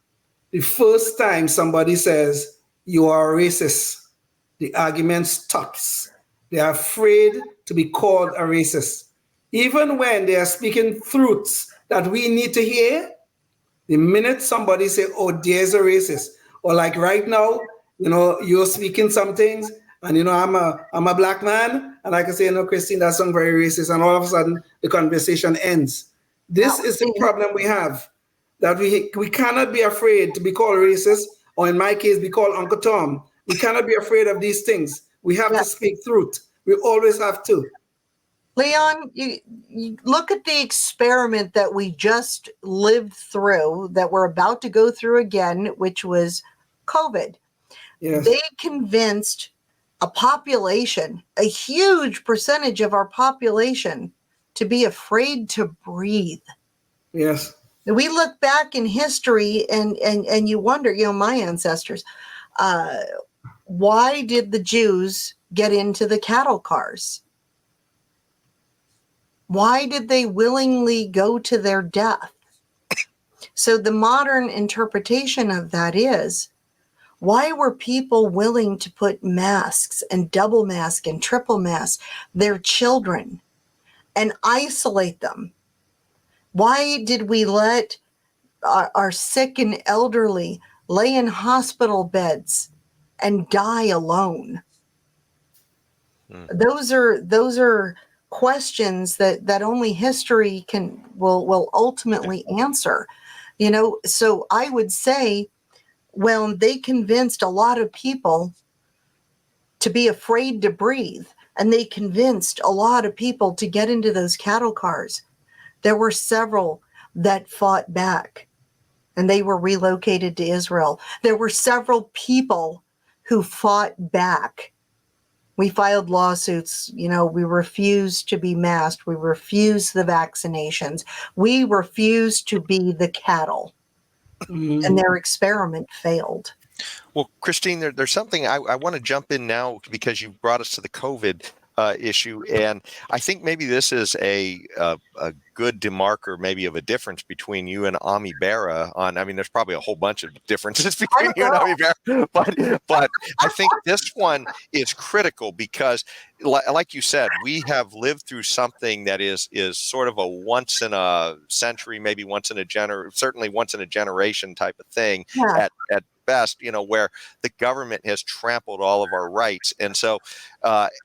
the first time somebody says you are a racist, the argument stops. They are afraid to be called a racist. Even when they are speaking truths that we need to hear, the minute somebody say, oh, there's a racist, or like right now, you're speaking some things, and I'm a black man, and I can say, Christine, that's some very racist, and all of a sudden the conversation ends. This is the problem we have, that we cannot be afraid to be called racist, or in my case, be called Uncle Tom. We cannot be afraid of these things. We have to speak truth. We always have to. Leon, you look at the experiment that we just lived through, that we're about to go through again, which was COVID. Yes. They convinced a population, a huge percentage of our population, to be afraid to breathe. Yes. We look back in history and you wonder, my ancestors, why did the Jews get into the cattle cars? Why did they willingly go to their death? So the modern interpretation of that is, why were people willing to put masks and double mask and triple mask their children and isolate them? Why did we let our sick and elderly lay in hospital beds and die alone? Those are questions that only history will ultimately answer. So I would say, well, they convinced a lot of people to be afraid to breathe, and they convinced a lot of people to get into those cattle cars. There were several that fought back, and they were relocated to Israel. There were several people who fought back. We filed lawsuits. We refused to be masked. We refused the vaccinations. We refused to be the cattle. And their experiment failed. Well, Christine, there's something I want to jump in now because you brought us to the COVID issue, and I think maybe this is a good demarker, maybe of a difference between you and Ami Bera. There's probably a whole bunch of differences between you and Ami Bera, but I think this one is critical because, like you said, we have lived through something that is sort of a once in a century, maybe certainly once in a generation type of thing at best, where the government has trampled all of our rights. And so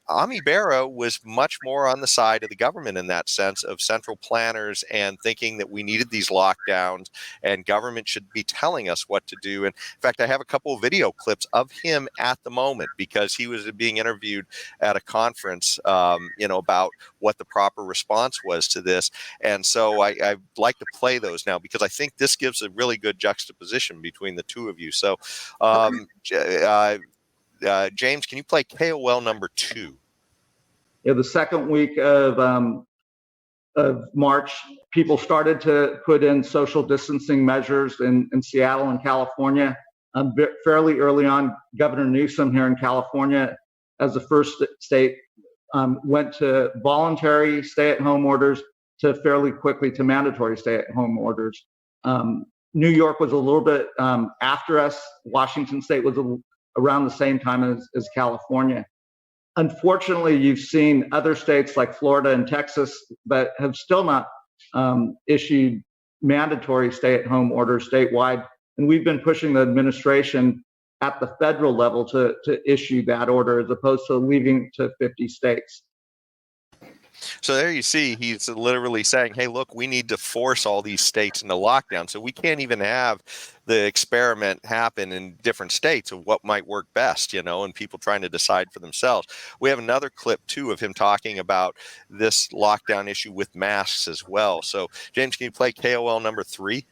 Ami Bera was much more on the side of the government in that sense, of central planners and thinking that we needed these lockdowns and government should be telling us what to do. And in fact, I have a couple of video clips of him at the moment because he was being interviewed at a conference, about what the proper response was to this. And so I'd like to play those now because I think this gives a really good juxtaposition between the two of you. So, James, can you play KOL number 2? Yeah, the second week of March, people started to put in social distancing measures in Seattle and California. Fairly early on, Governor Newsom here in California, as the first state, went to voluntary stay-at-home orders to fairly quickly to mandatory stay-at-home orders. New York was a little bit after us. Washington State was around the same time as California. Unfortunately, you've seen other states like Florida and Texas that have still not issued mandatory stay-at-home orders statewide. And we've been pushing the administration at the federal level to issue that order as opposed to leaving it to 50 states. So there you see, he's literally saying, hey, look, we need to force all these states into lockdown. So we can't even have the experiment happen in different states of what might work best, and people trying to decide for themselves. We have another clip, too, of him talking about this lockdown issue with masks as well. So, James, can you play KOL number 3?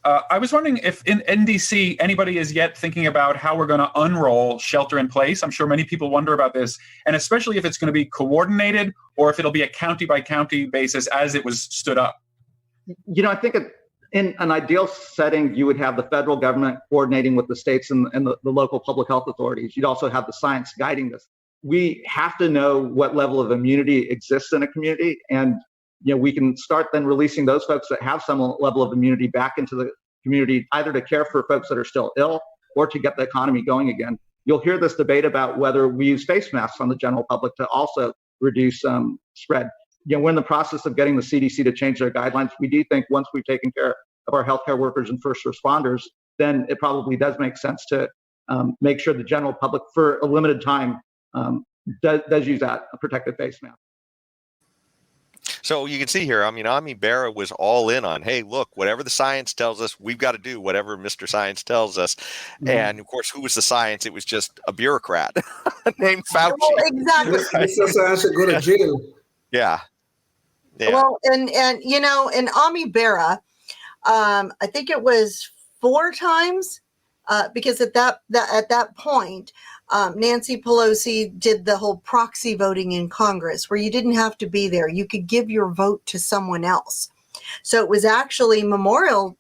I was wondering if in NDC, anybody is yet thinking about how we're going to unroll shelter in place. I'm sure many people wonder about this, and especially if it's going to be coordinated or if it'll be a county by county basis as it was stood up. I think in an ideal setting, you would have the federal government coordinating with the states and the local public health authorities. You'd also have the science guiding this. We have to know what level of immunity exists in a community, and we can start then releasing those folks that have some level of immunity back into the community, either to care for folks that are still ill or to get the economy going again. You'll hear this debate about whether we use face masks on the general public to also reduce spread. We're in the process of getting the CDC to change their guidelines. We do think once we've taken care of our healthcare workers and first responders, then it probably does make sense to make sure the general public, for a limited time, does use that protective face mask. So you can see here, Ami Bera was all in on, hey, look, whatever the science tells us, we've got to do whatever Mr. Science tells us. Mm-hmm. And of course, who was the science? It was just a bureaucrat named Fauci. Oh, exactly. Mr. Science should go to jail. Yeah. Well, and Ami Bera, I think it was 4 times, because at that point, Nancy Pelosi did the whole proxy voting in Congress where you didn't have to be there. You could give your vote to someone else. So it was actually Memorial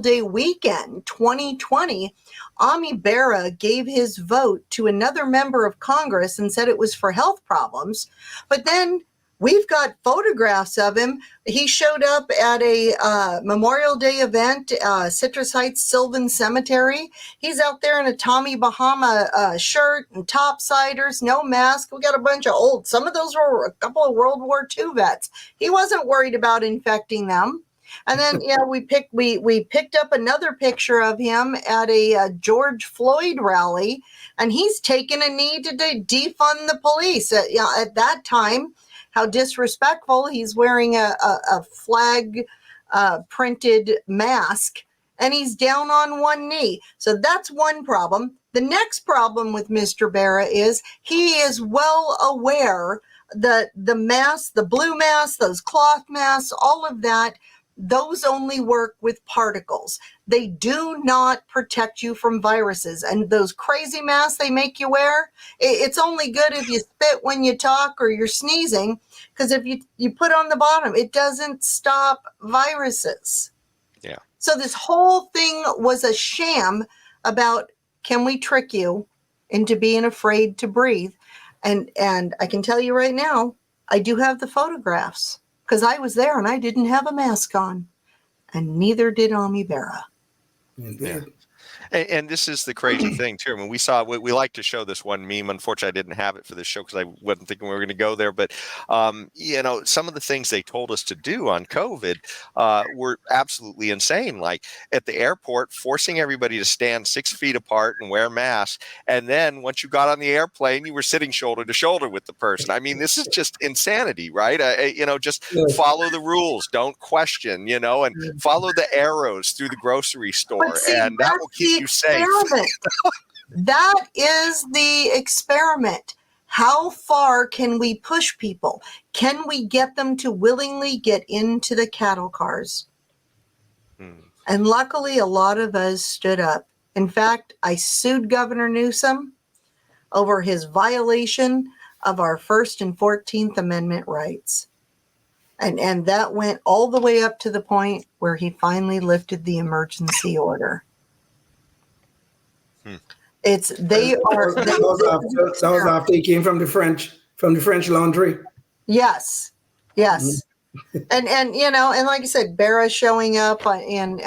Day weekend, 2020. Ami Bera gave his vote to another member of Congress and said it was for health problems. But then We've got photographs of him. He showed up at a Memorial Day event, Citrus Heights Sylvan Cemetery. He's out there in a Tommy Bahama shirt and topsiders, no mask. We got a bunch of old, some of those were a couple of World War II vets. He wasn't worried about infecting them. And then, we picked up another picture of him at a George Floyd rally, and he's taken a knee to defund the police. At that time, how disrespectful! He's wearing a flag printed mask, and he's down on one knee. So that's one problem. The next problem with Mr. Barra is he is well aware that the mask, the blue mask, those cloth masks, all of that, those only work with particles. They do not protect you from viruses. And those crazy masks they make you wear, it's only good if you spit when you talk or you're sneezing, because if you put on the bottom, it doesn't stop viruses. Yeah. So this whole thing was a sham about, can we trick you into being afraid to breathe? And I can tell you right now, I do have the photographs, because I was there and I didn't have a mask on, and neither did Ami Berra. Yeah. And this is the crazy thing too. I mean, we like to show this one meme. Unfortunately, I didn't have it for this show because I wasn't thinking we were going to go there. But some of the things they told us to do on COVID were absolutely insane. Like at the airport, forcing everybody to stand 6 feet apart and wear masks. And then once you got on the airplane, you were sitting shoulder to shoulder with the person. I mean, this is just insanity, right? Just follow the rules, don't question, and follow the arrows through the grocery store, and that will keep you safe. That is the experiment. How far can we push people? Can we get them to willingly get into the cattle cars? And luckily, a lot of us stood up. In fact, I sued Governor Newsom over his violation of our First and 14th Amendment rights. And that went all the way up to the point where he finally lifted the emergency order. That was after he came from the French Laundry. Yes. And like I said, Barra showing up in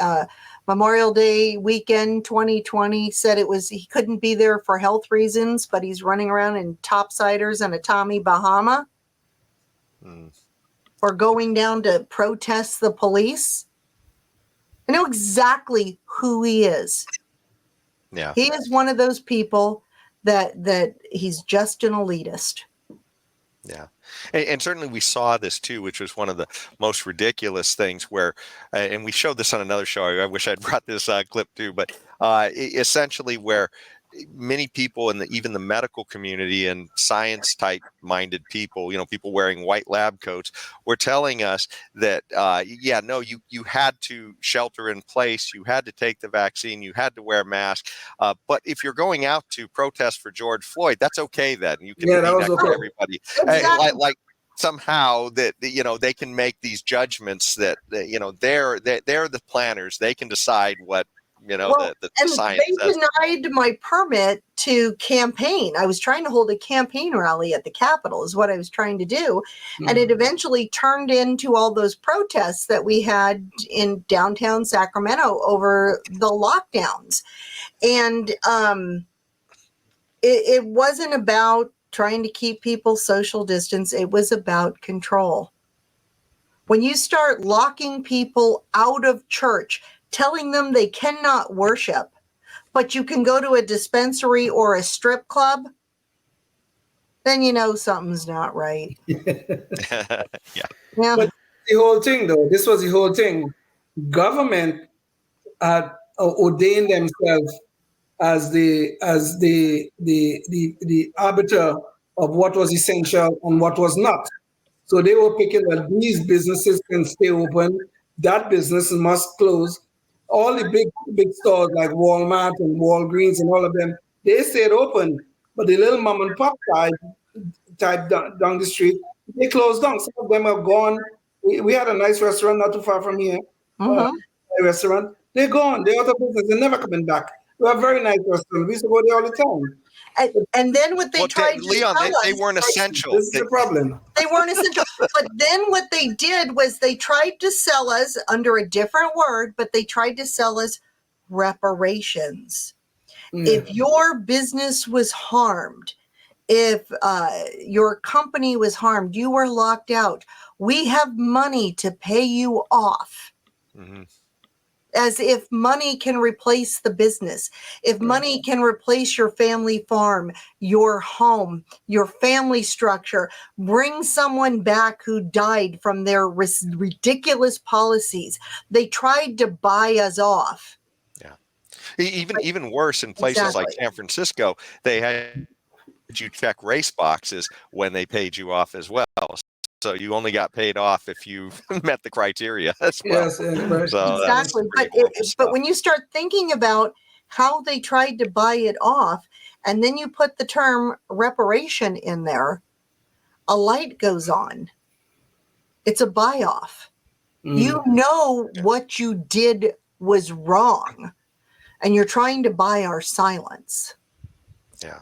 Memorial Day weekend 2020 said he couldn't be there for health reasons, but he's running around in topsiders and a Tommy Bahama. Or going down to protest the police. I know exactly who he is. Yeah. He is one of those people that he's just an elitist. Yeah. And certainly we saw this too, which was one of the most ridiculous things where, and we showed this on another show. I wish I'd brought this clip too, but essentially where many people in even the medical community and science type minded people, people wearing white lab coats, were telling us that, you had to shelter in place. You had to take the vaccine. You had to wear a mask. But if you're going out to protest for George Floyd, that's okay then. You can be next to everybody. Exactly. Like somehow that, they can make these judgments that, they're the planners. They can decide what, the science they says. denied my permit to campaign. I was trying to hold a campaign rally at the Capitol is what I was trying to do. And it eventually turned into all those protests that we had in downtown Sacramento over the lockdowns. And it wasn't about trying to keep people social distance. It was about control. When you start locking people out of church, telling them they cannot worship, but you can go to a dispensary or a strip club, then something's not right. Yeah. But the whole thing, though, this was the whole thing. Government had ordained themselves as the arbiter of what was essential and what was not. So they were picking that these businesses can stay open, that business must close. All the big stores like Walmart and Walgreens and all of them, they stayed open. But the little mom and pop type down the street, they closed down. Some of them are gone. We had a nice restaurant not too far from here. A restaurant. They're gone. They're out of business. They're never coming back. We have very nice restaurants. We used to go there all the time. And then what they Well, tried to Leon, tell they us, weren't essential. This is the problem. they weren't essential. But then what they did was they tried to sell us under a different word, but they tried to sell us reparations. If your business was harmed, if your company was harmed, you were locked out, we have money to pay you off. Mm-hmm. As if money can replace the business, if money can replace your family farm, your home, your family structure, bring someone back who died from their ridiculous policies. They tried to buy us off. Yeah. Even worse, in places like Exactly. San Francisco, they had you check race boxes when they paid you off as well. So you only got paid off if you met the criteria as well. Yes, right. So that's Exactly. pretty horrible stuff. But when you start thinking about how they tried to buy it off, and then you put the term reparation in there, a light goes on. It's a buy off. You know what you did was wrong, and you're trying to buy our silence. Yeah.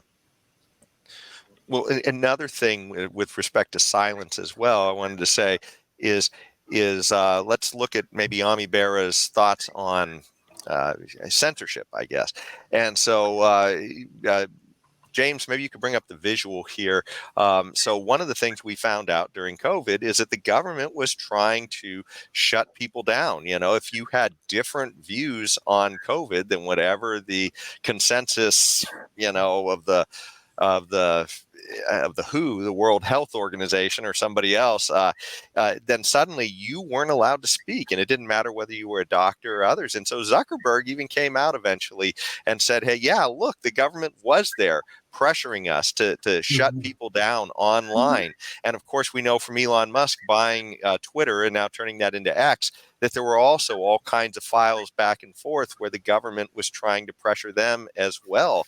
Well, another thing with respect to silence as well, I wanted to say is let's look at maybe Ami Bera's thoughts on censorship, I guess. And so, James, maybe you could bring up the visual here. So one of the things we found out during COVID is that the government was trying to shut people down. You know, if you had different views on COVID than whatever the consensus, you know, of the WHO, the World Health Organization, or somebody else, then suddenly you weren't allowed to speak, and it didn't matter whether you were a doctor or others. And so Zuckerberg even came out eventually and said, "Hey, yeah, look, the government was there pressuring us to shut people down online." And of course, we know from Elon Musk buying Twitter and now turning that into X, that there were also all kinds of files back and forth where the government was trying to pressure them as well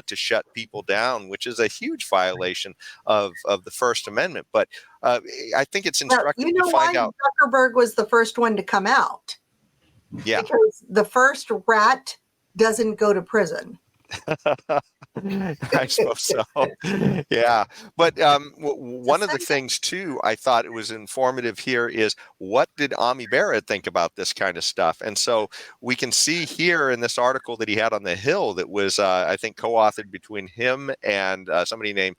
to shut people down, which is a huge violation of the First Amendment. But I think it's instructive to find out. Zuckerberg was the first one to come out. Yeah. Because the first rat doesn't go to prison. I suppose so. Yeah. But one of the things, too, I thought it was informative here is, what did Ami Bera think about this kind of stuff? And so we can see here in this article that he had on The Hill that was, I think, co-authored between him and somebody named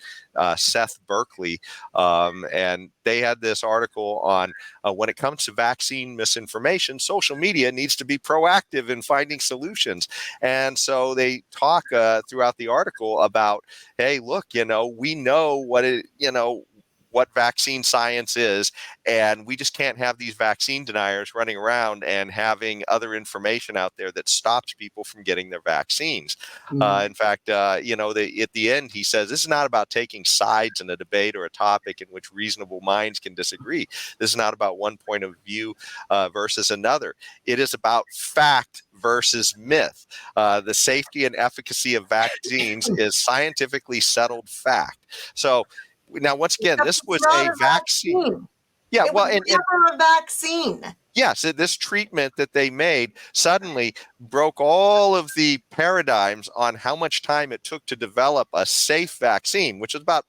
Seth Berkley. And they had this article on when it comes to vaccine misinformation, social media needs to be proactive in finding solutions. And so they talk throughout the article about, hey, look, you know, we know what vaccine science is, and we just can't have these vaccine deniers running around and having other information out there that stops people from getting their vaccines. In fact, at the end, he says, this is not about taking sides in a debate or a topic in which reasonable minds can disagree. This is not about one point of view versus another. It is about fact versus myth. The safety and efficacy of vaccines is scientifically settled fact. So now, once again, this was a vaccine. Yeah, it was never a vaccine. Yes, this treatment that they made suddenly broke all of the paradigms on how much time it took to develop a safe vaccine, which is about,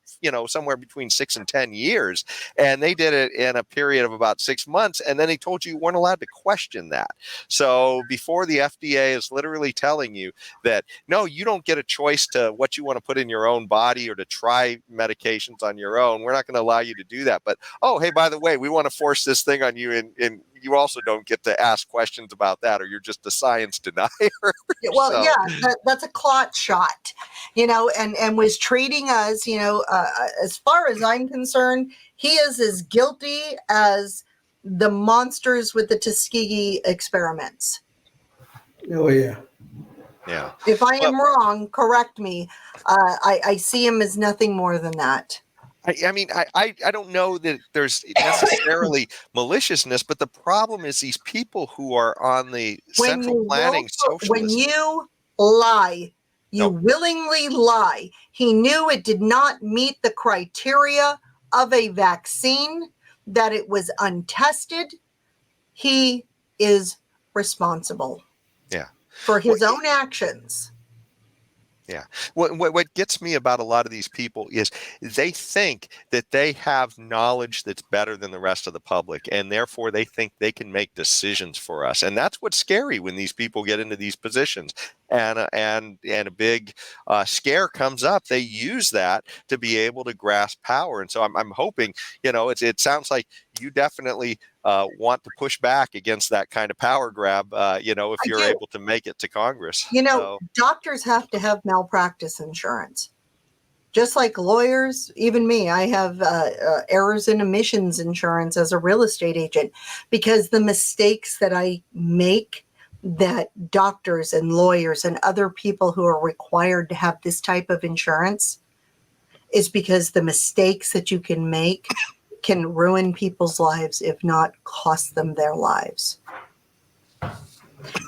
somewhere between 6 and 10 years. And they did it in a period of about 6 months. And then they told you weren't allowed to question that. So before the FDA is literally telling you that, no, you don't get a choice to what you want to put in your own body or to try medications on your own. We're not going to allow you to do that. But, oh, hey, by the way, we want to force this thing on you in you also don't get to ask questions about that, or you're just a science denier. Well, So. yeah, that's a clot shot, and was treating us, as far as I'm concerned, he is as guilty as the monsters with the Tuskegee experiments. Oh, yeah. Yeah. If I am wrong, correct me. I see him as nothing more than that. I mean, I don't know that there's necessarily maliciousness, but the problem is these people who are on the central planning socialist. When you lie, you willingly lie. He knew it did not meet the criteria of a vaccine, that it was untested. He is responsible. Yeah. For his own actions. Yeah. What gets me about a lot of these people is they think that they have knowledge that's better than the rest of the public, and therefore they think they can make decisions for us. And that's what's scary when these people get into these positions. And a big scare comes up. They use that to be able to grasp power. And so I'm hoping, it sounds like you definitely want to push back against that kind of power grab, if you're able to make it to Congress. Doctors have to have malpractice insurance. Just like lawyers, even me, I have errors and omissions insurance as a real estate agent, because the mistakes that I make, that doctors and lawyers and other people who are required to have this type of insurance, is because the mistakes that you can make can ruin people's lives, if not cost them their lives.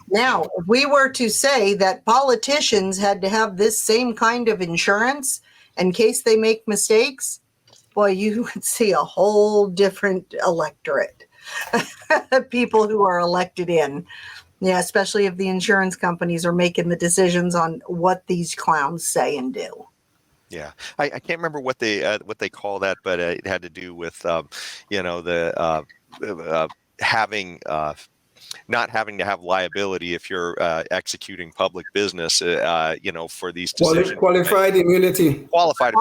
Now, if we were to say that politicians had to have this same kind of insurance in case they make mistakes, boy, you would see a whole different electorate. People who are elected in. Yeah, especially if the insurance companies are making the decisions on what these clowns say and do. Yeah, I can't remember what they call that, but it had to do with having not having to have liability if you're executing public business, for these decisions. Qualified immunity. Qualified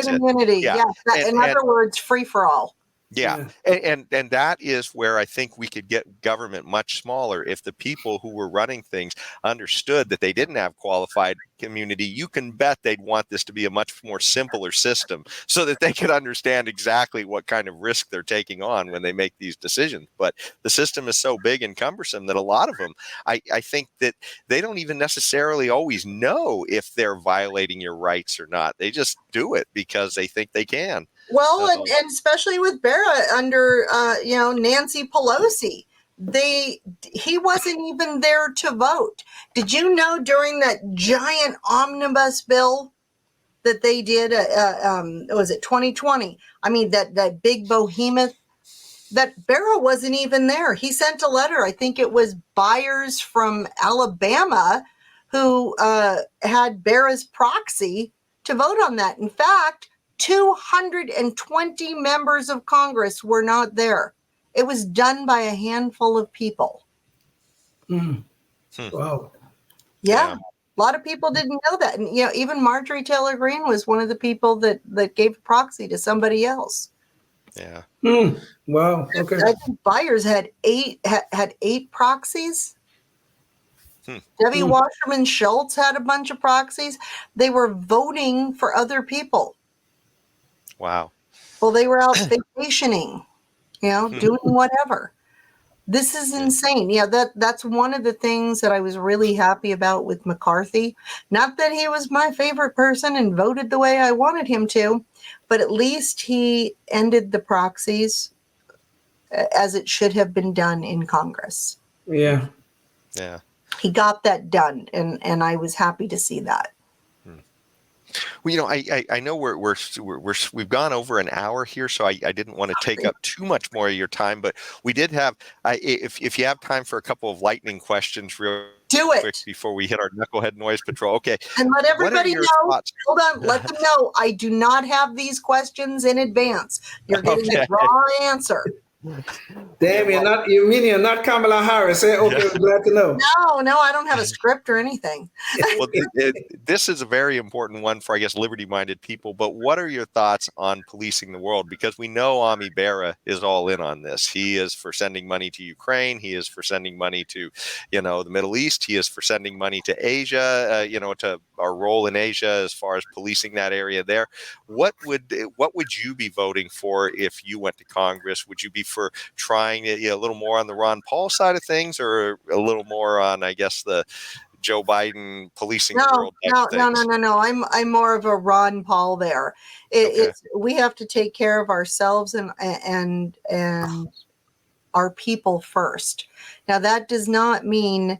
immunity. Yeah. In other words, free for all. Yeah. And that is where I think we could get government much smaller if the people who were running things understood that they didn't have qualified immunity. You can bet they'd want this to be a much more simpler system so that they could understand exactly what kind of risk they're taking on when they make these decisions. But the system is so big and cumbersome that a lot of them, I think that they don't even necessarily always know if they're violating your rights or not. They just do it because they think they can. Well, and especially with Barra under, Nancy Pelosi, he wasn't even there to vote. Did you know during that giant omnibus bill that they did, was it 2020? I mean, that big behemoth, that Barra wasn't even there. He sent a letter. I think it was Byers from Alabama who had Barra's proxy to vote on that. In fact, 220 members of Congress were not there. It was done by a handful of people. Wow. Yeah. A lot of people didn't know that. And, even Marjorie Taylor Greene was one of the people that gave a proxy to somebody else. Yeah. Wow. Okay. I think Byers had eight proxies. Debbie Wasserman Schultz had a bunch of proxies. They were voting for other people. Wow. Well, they were out vacationing, doing whatever. This is insane. Yeah, that's one of the things that I was really happy about with McCarthy. Not that he was my favorite person and voted the way I wanted him to, but at least he ended the proxies as it should have been done in Congress. Yeah. Yeah. He got that done, and I was happy to see that. Well, I know we've gone over an hour here, so I didn't want to take up too much more of your time, but we did have, if you have time for a couple of lightning questions real quick before we hit our Knucklehead Noise Patrol. Okay. And let everybody know, hold on, let them know, I do not have these questions in advance. You're getting the raw answer. Damn, you're not Kamala Harris. Okay, we're glad to know. No, I don't have a script or anything. Well, this is a very important one for, I guess, liberty-minded people. But what are your thoughts on policing the world? Because we know Ami Bera is all in on this. He is for sending money to Ukraine. He is for sending money to, the Middle East. He is for sending money to Asia. To our role in Asia as far as policing that area there. What would you be voting for if you went to Congress? Would you be for trying a little more on the Ron Paul side of things, or a little more on, I guess, the Joe Biden policing the world? No. I'm more of a Ron Paul there. We have to take care of ourselves and our people first. Now, that does not mean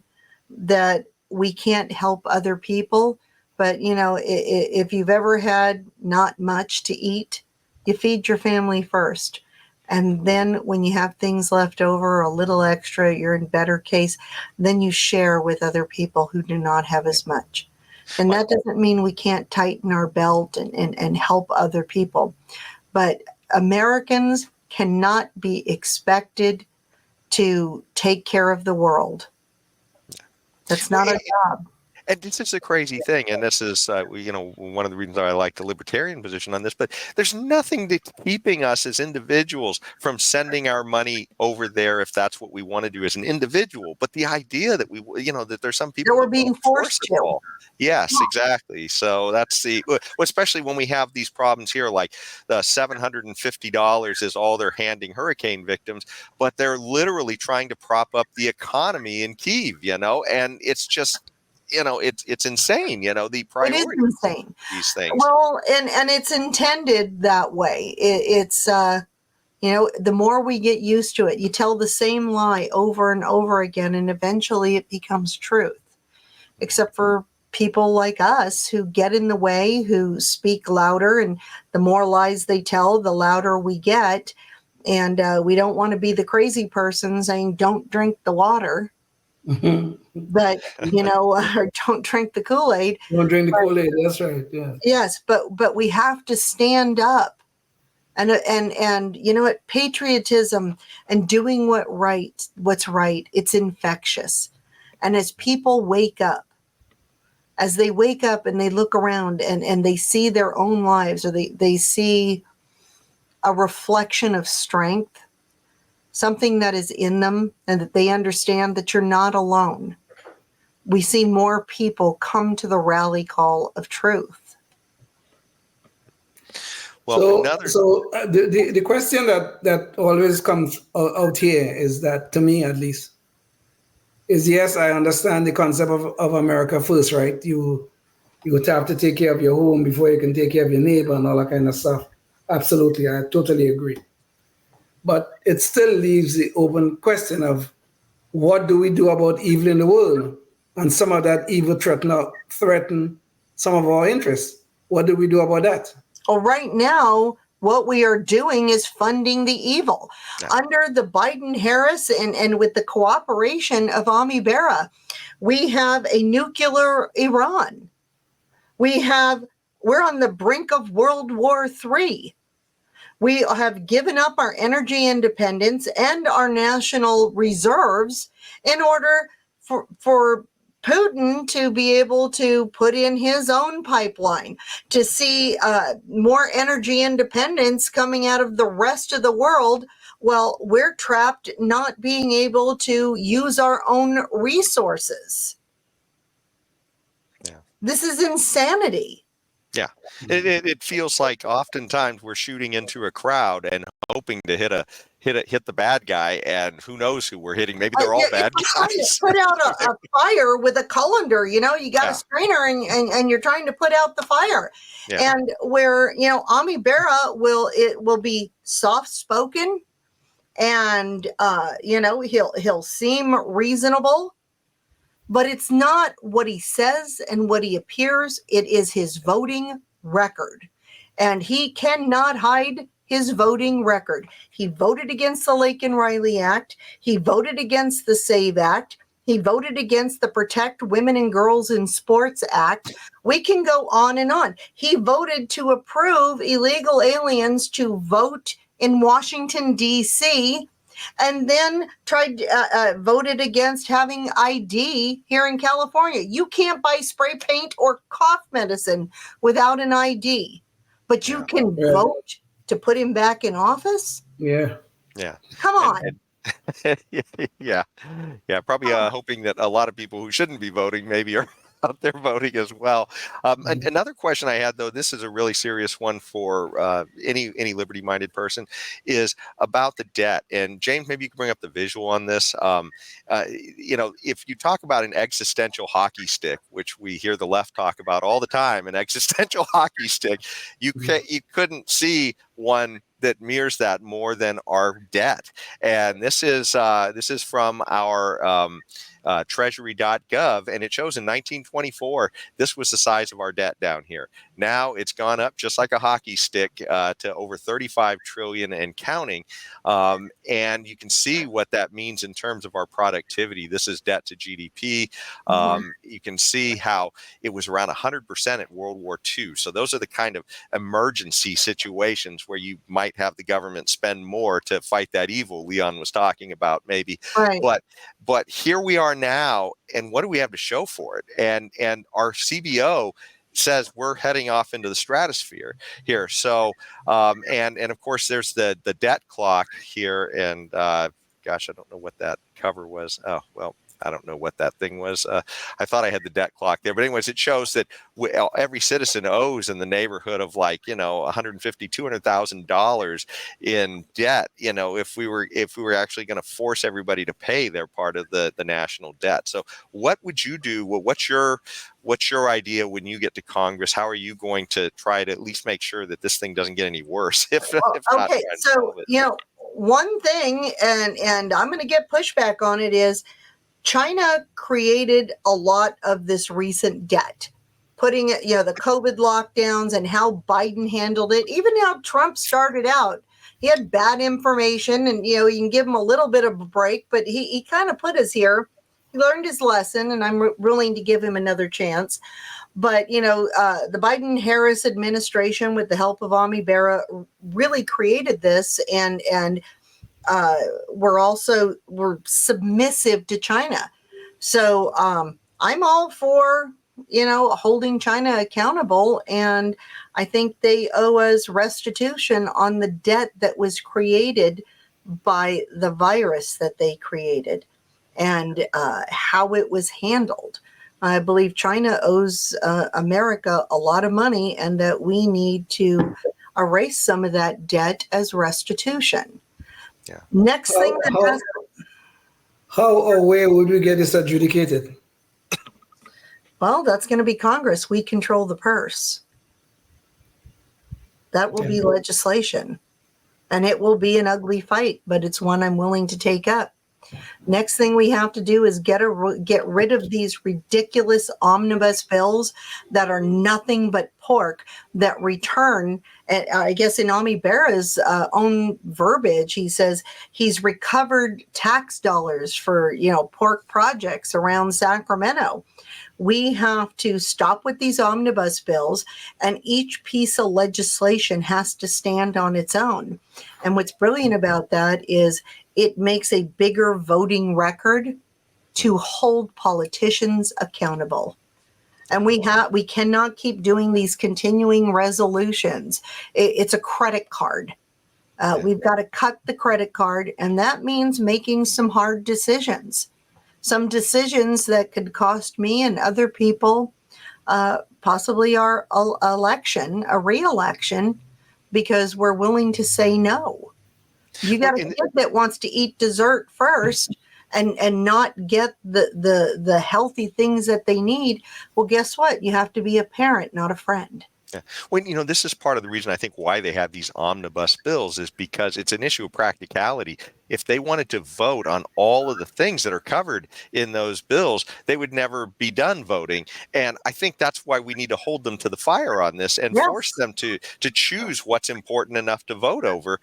that we can't help other people, but if you've ever had not much to eat, you feed your family first. And then when you have things left over, a little extra, you're in better case, then you share with other people who do not have as much. And that doesn't mean we can't tighten our belt and help other people. But Americans cannot be expected to take care of the world. That's not our job. And this is a crazy thing, and this is, one of the reasons I like the libertarian position on this. But there's nothing that's keeping us as individuals from sending our money over there if that's what we want to do as an individual. But the idea that that there's some people That we're that being forced it to. all. Yes, exactly. So that's especially when we have these problems here, like the $750 is all they're handing hurricane victims, but they're literally trying to prop up the economy in Kyiv, and it's just. It's insane, the priority. It is insane. These things. Well, and it's intended that way. It's the more we get used to it, you tell the same lie over and over again, and eventually it becomes truth. Except for people like us who get in the way, who speak louder, and the more lies they tell, the louder we get. And we don't want to be the crazy person saying, don't drink the water. But or don't drink the Kool-Aid. Don't drink the Kool-Aid. That's right. Yeah. Yes, but we have to stand up, and what, patriotism and doing what's right. It's infectious, and as people wake up, and they look around and they see their own lives, or they see a reflection of strength, something that is in them, and that they understand that you're not alone. We see more people come to the rally call of truth. Well, the question that always comes out here is that, to me at least, is yes, I understand the concept of America first, right? You would have to take care of your home before you can take care of your neighbor and all that kind of stuff. Absolutely, I totally agree. But it still leaves the open question of what do we do about evil in the world? And some of that evil threaten some of our interests. What do we do about that? Well, right now, what we are doing is funding the evil. Yeah. Under the Biden-Harris and with the cooperation of Ami Bera, we have a nuclear Iran. We're on the brink of World War III. We have given up our energy independence and our national reserves in order for Putin to be able to put in his own pipeline, to see more energy independence coming out of the rest of the world. Well, we're trapped not being able to use our own resources. Yeah. This is insanity. Yeah, it feels like oftentimes we're shooting into a crowd and hoping to hit the bad guy, and who knows who we're hitting. Maybe they're all bad guys. Put out a fire with a colander, you got a strainer and you're trying to put out the fire. Yeah. And where, Ami Bera will be soft spoken, and he'll seem reasonable. But it's not what he says and what he appears. It is his voting record. And he cannot hide his voting record. He voted against the Laken Riley Act. He voted against the SAVE Act. He voted against the Protect Women and Girls in Sports Act. We can go on and on. He voted to approve illegal aliens to vote in Washington, D.C., and then voted against having ID here in California. You can't buy spray paint or cough medicine without an ID, but you can vote to put him back in office? Yeah. Come on. Yeah. Probably hoping that a lot of people who shouldn't be voting maybe are out there voting as well. Another question I had, though, this is a really serious one for any liberty-minded person, is about the debt. And James, maybe you can bring up the visual on this. If you talk about an existential hockey stick, which we hear the left talk about all the time, an existential hockey stick, you couldn't see one that mirrors that more than our debt. And this is from our treasury.gov, and it shows in 1924 this was the size of our debt down here. Now it's gone up just like a hockey stick to over 35 trillion and counting. And you can see what that means in terms of our productivity. This is debt to GDP. You can see how it was around 100% at World War II. So those are the kind of emergency situations where you might have the government spend more to fight that evil Leon was talking about, maybe. Right. But here we are now, and what do we have to show for it? And our CBO says we're heading off into the stratosphere here. So, and of course, there's the debt clock here. And gosh, I don't know what that cover was. Oh, well, I don't know what that thing was. I thought I had the debt clock there, but anyways, it shows that every citizen owes in the neighborhood of like, $150,000, $200,000 in debt. If we were actually going to force everybody to pay their part of the national debt. So, what would you do? Well, what's your idea when you get to Congress? How are you going to try to at least make sure that this thing doesn't get any worse? If not, okay, so one thing, and I'm going to get pushback on it, is China created a lot of this recent debt, putting it, the COVID lockdowns and how Biden handled it, even how Trump started out. He had bad information, and, you can give him a little bit of a break, but he kind of put us here. He learned his lesson, and I'm willing to give him another chance. But, the Biden-Harris administration, with the help of Ami Bera, really created this, and we're submissive to China. So I'm all for, holding China accountable. And I think they owe us restitution on the debt that was created by the virus that they created and how it was handled. I believe China owes America a lot of money, and that we need to erase some of that debt as restitution. Yeah. Next thing how or where would we get this adjudicated? Well, that's going to be Congress. We control the purse. That will be legislation, and it will be an ugly fight, but it's one I'm willing to take up. Next thing we have to do is get rid of these ridiculous omnibus bills that are nothing but pork, that return, I guess in Ami Bera's own verbiage, he says he's recovered tax dollars for, pork projects around Sacramento. We have to stop with these omnibus bills, and each piece of legislation has to stand on its own. And what's brilliant about that is it makes a bigger voting record to hold politicians accountable. And we cannot keep doing these continuing resolutions. It's a credit card. We've got to cut the credit card, and that means making some hard decisions. Some decisions that could cost me and other people possibly our re-election, because we're willing to say no. You got a kid that wants to eat dessert first and not get the healthy things that they need. Well, guess what? You have to be a parent, not a friend. Yeah. Well, this is part of the reason I think why they have these omnibus bills, is because it's an issue of practicality. If they wanted to vote on all of the things that are covered in those bills, they would never be done voting. And I think that's why we need to hold them to the fire on this and force them to choose what's important enough to vote over.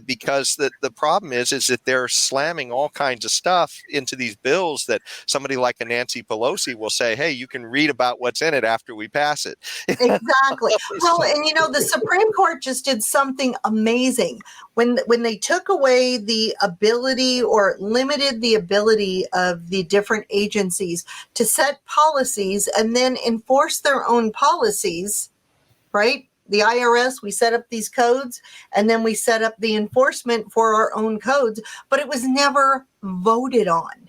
Because the problem is that they're slamming all kinds of stuff into these bills that somebody like a Nancy Pelosi will say, hey, you can read about what's in it after we pass it. Exactly. Well, and the Supreme Court just did something amazing when they took away the ability, or limited the ability, of the different agencies to set policies and then enforce their own policies, right? The IRS, we set up these codes, and then we set up the enforcement for our own codes, but it was never voted on.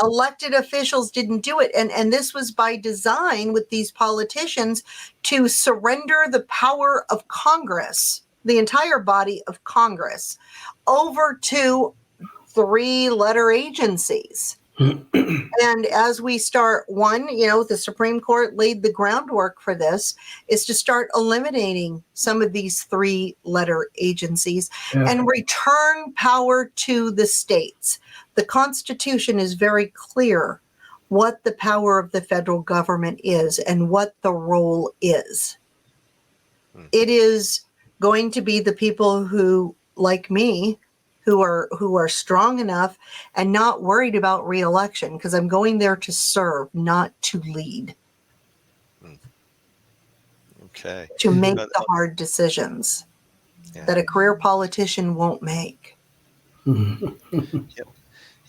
Elected officials didn't do it. And this was by design, with these politicians, to surrender the power of Congress, the entire body of Congress, over to 3-letter agencies. And as we start, the Supreme Court laid the groundwork for this, is to start eliminating some of these 3-letter agencies and return power to the states. The Constitution is very clear what the power of the federal government is and what the role is. It is going to be the people who, like me, who are strong enough and not worried about re-election, because I'm going there to serve, not to lead. Okay. To make the hard decisions that a career politician won't make. Yep.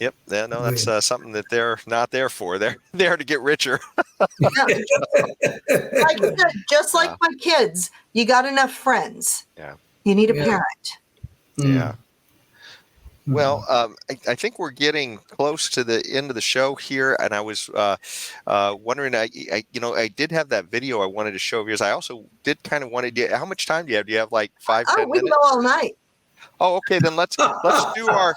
Yeah, no, that's something that they're not there for. They're there to get richer. Like I said, just like my kids, you got enough friends. Yeah. You need a parent. Yeah. Well, I think we're getting close to the end of the show here, and I was wondering, I did have that video I wanted to show of yours. I also did kind of want to. How much time do you have? Do you have like 5-10 minutes? We can go all night. Oh, okay. Then let's do our.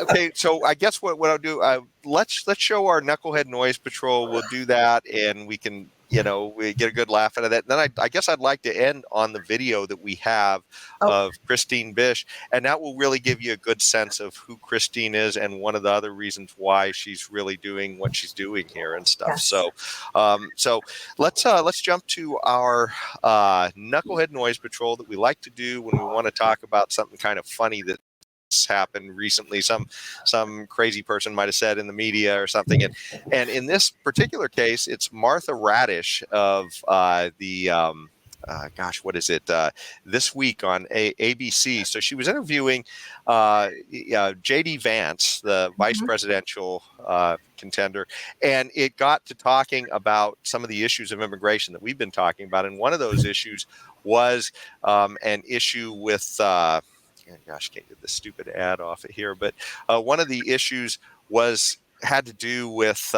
Okay, so I guess what I'll do. Let's show our Knucklehead Noise Patrol. We'll do that, and we can. We get a good laugh out of that. And then I guess I'd like to end on the video that we have of Christine Bish, and that will really give you a good sense of who Christine is and one of the other reasons why she's really doing what she's doing here and stuff. Yes. So let's jump to our Knucklehead Noise Patrol that we like to do when we want to talk about something kind of funny that happened recently. Some crazy person might have said in the media or something, and in this particular case, it's Martha Radish of what is it? This week on ABC. So she was interviewing J.D. Vance, the vice presidential contender, and it got to talking about some of the issues of immigration that we've been talking about. And one of those issues was an issue with gosh, can't get this stupid ad off of here. But one of the issues had to do with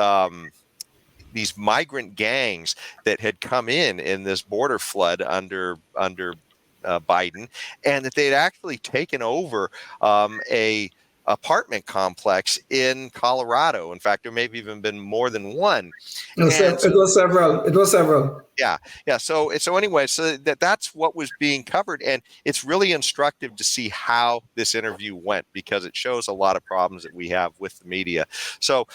these migrant gangs that had come in this border flood under Biden, and that they'd actually taken over a apartment complex in Colorado. In fact, there may have even been more than one. It was several. Yeah. So anyway, so that's what was being covered, and it's really instructive to see how this interview went, because it shows a lot of problems that we have with the media. So,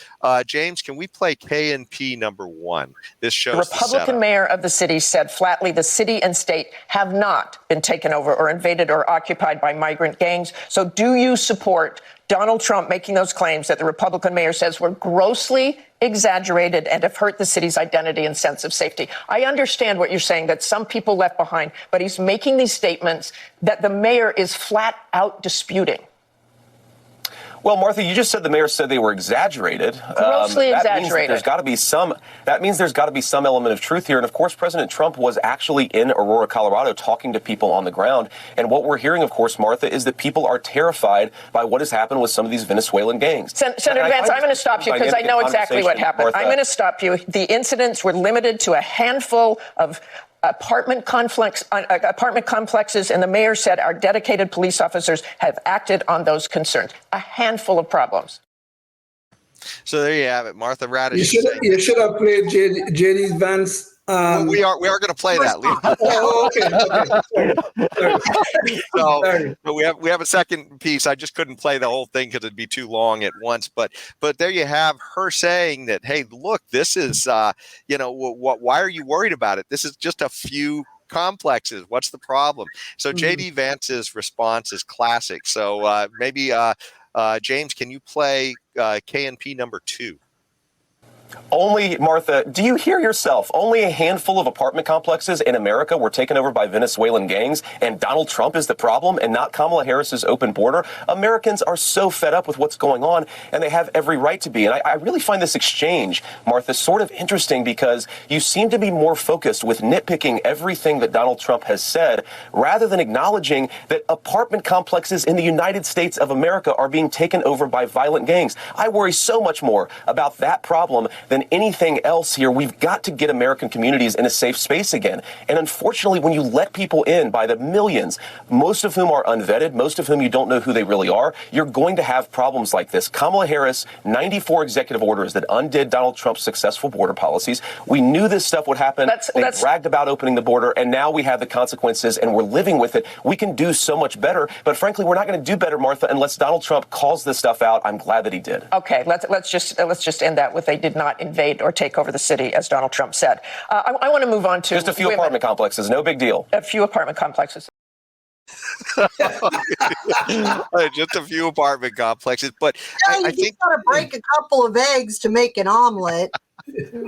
James, can we play KNP number 1? This shows the Republican mayor of the city said flatly the city and state have not been taken over or invaded or occupied by migrant gangs. So do you support Donald Trump making those claims that the Republican mayor says were grossly exaggerated and have hurt the city's identity and sense of safety? I understand what you're saying, that some people left behind, but he's making these statements that the mayor is flat out disputing. Well, Martha, you just said the mayor said they were exaggerated. Grossly exaggerated. That means there's got to be some element of truth here. And of course, President Trump was actually in Aurora, Colorado, talking to people on the ground. And what we're hearing, of course, Martha, is that people are terrified by what has happened with some of these Venezuelan gangs. Senator Vance, I'm going to stop you because I know exactly what happened. Martha. I'm going to stop you. The incidents were limited to a handful of apartment complexes, and the mayor said our dedicated police officers have acted on those concerns. A handful of problems. So there you have it, Martha Radish. You should have played J.D. Vance. Well, we are going to play that, Lee. So we have a second piece. I just couldn't play the whole thing because it'd be too long at once. But there you have her saying that, hey, look, this is why are you worried about it? This is just a few complexes. What's the problem? So J.D. Vance's response is classic. So maybe James, can you play KNP number 2? Only, Martha, do you hear yourself? Only a handful of apartment complexes in America were taken over by Venezuelan gangs, and Donald Trump is the problem and not Kamala Harris's open border. Americans are so fed up with what's going on, and they have every right to be. And I really find this exchange, Martha, sort of interesting, because you seem to be more focused with nitpicking everything that Donald Trump has said, rather than acknowledging that apartment complexes in the United States of America are being taken over by violent gangs. I worry so much more about that problem than anything else here. We've got to get American communities in a safe space again. And unfortunately, when you let people in by the millions, most of whom are unvetted, most of whom you don't know who they really are, you're going to have problems like this. Kamala Harris, 94 executive orders that undid Donald Trump's successful border policies. We knew this stuff would happen. They bragged about opening the border, and now we have the consequences, and we're living with it. We can do so much better, but frankly, we're not going to do better, Martha, unless Donald Trump calls this stuff out. I'm glad that he did. Okay, let's just end that with they did not invade or take over the city, as Donald Trump said. I want to move on to just a few apartment complexes, no big deal. A few apartment complexes. Just a few apartment complexes, but I think got to break a couple of eggs to make an omelet.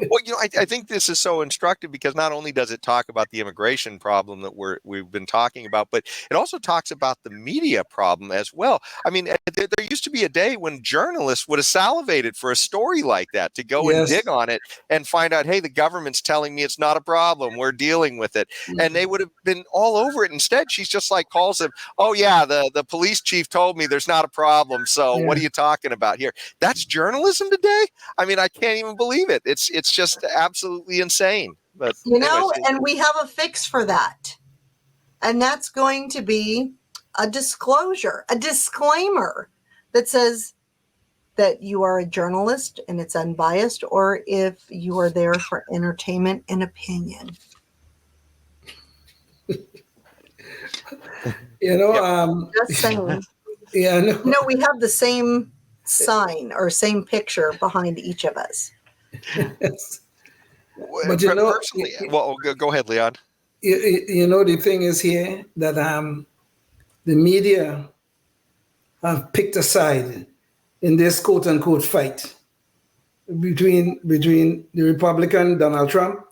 Well, I think this is so instructive because not only does it talk about the immigration problem that we've been talking about, but it also talks about the media problem as well. I mean, there used to be a day when journalists would have salivated for a story like that to go and dig on it and find out, hey, the government's telling me it's not a problem. We're dealing with it. And they would have been all over it. Instead, she's just like calls him, oh, yeah, the police chief told me there's not a problem. So what are you talking about here? That's journalism today? I mean, I can't even believe it. It's just absolutely insane. But and we have a fix for that. And that's going to be a disclosure, a disclaimer that says that you are a journalist and it's unbiased, or if you are there for entertainment and opinion. Just saying. Yeah, no, we have the same sign or same picture behind each of us. But personally, well, go ahead, Leon. The thing is here that the media have picked a side in this quote unquote fight between the Republican Donald Trump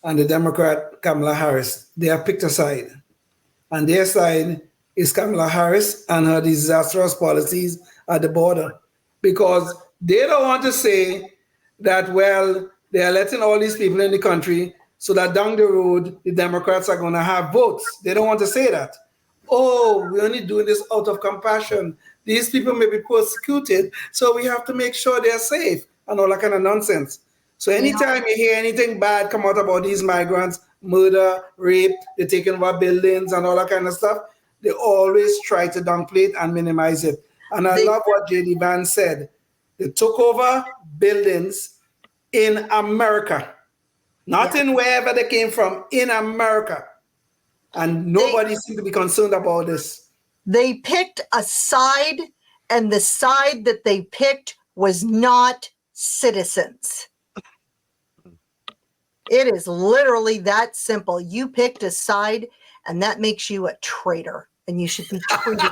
and the Democrat Kamala Harris. They have picked a side, and their side is Kamala Harris and her disastrous policies at the border, because they don't want to say that, well, they are letting all these people in the country so that down the road, the Democrats are going to have votes. They don't want to say that. Oh, we're only doing this out of compassion. These people may be persecuted, so we have to make sure they're safe and all that kind of nonsense. So anytime you hear anything bad come out about these migrants, murder, rape, they're taking over buildings and all that kind of stuff, they always try to downplay it and minimize it. And I love what J.D. Vance said. They took over buildings in America, not in wherever they came from, in America. And nobody seemed to be concerned about this. They picked a side, and the side that they picked was not citizens. It is literally that simple. You picked a side, and that makes you a traitor, and you should be treated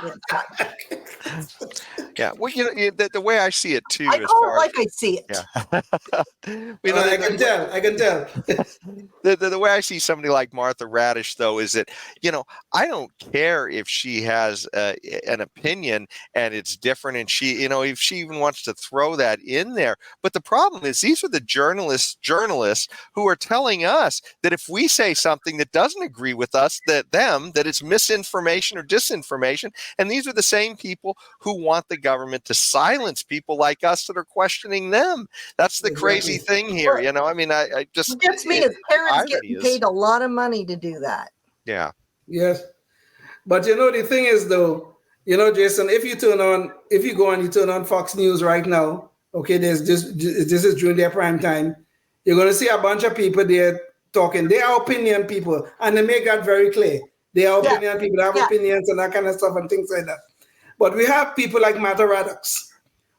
as such. Yeah, well, the way I see it too. I call it like I see it. Yeah. I can tell. The way I see somebody like Martha Radish, though, is that, I don't care if she has an opinion and it's different, and she, if she even wants to throw that in there. But the problem is these are the journalists who are telling us that if we say something that doesn't agree with us, that it's misinformation or disinformation. And these are the same people who want the government to silence people like us that are questioning them. That's the crazy thing here. I mean, I just it gets me as parents getting paid a lot of money to do that. Yeah. Yes. But the thing is, though, Jason, if you go and you turn on Fox News right now, okay, this is during their prime time, you're going to see a bunch of people there talking. They are opinion people, and they make that very clear. They are opinion people, they have opinions and that kind of stuff and things like that. But we have people like Martha Raddatz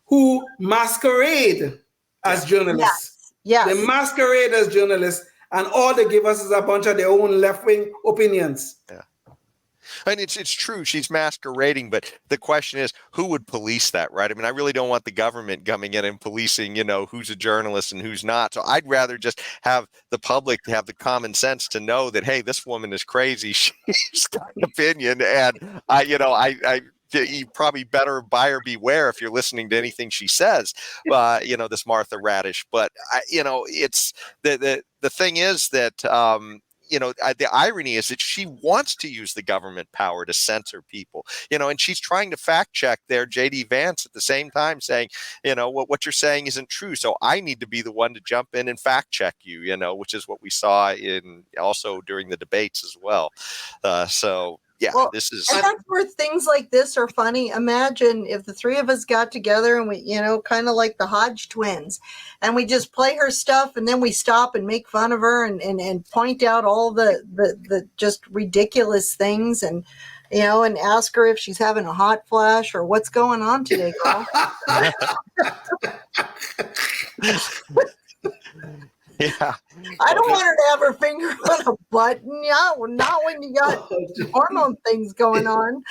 who masquerade as journalists. Yes. They masquerade as journalists, and all they give us is a bunch of their own left-wing opinions. Yeah. And it's true, she's masquerading, but the question is, who would police that, right? I mean, I really don't want the government coming in and policing, who's a journalist and who's not. So I'd rather just have the public have the common sense to know that, hey, this woman is crazy. She's got an opinion, and you probably better buyer beware if you're listening to anything she says, this Martha Radish. But it's the thing is that the irony is that she wants to use the government power to censor people, and she's trying to fact check there JD Vance at the same time saying, what you're saying isn't true. So I need to be the one to jump in and fact check you, which is what we saw in also during the debates as well. And that's where things like this are funny. Imagine if the three of us got together and we, kind of like the Hodge twins, and we just play her stuff, and then we stop and make fun of her and point out all the just ridiculous things, and and ask her if she's having a hot flash or what's going on today, girl. Yeah, I don't want her to have her finger on a button. Yeah, not when you got hormone things going on.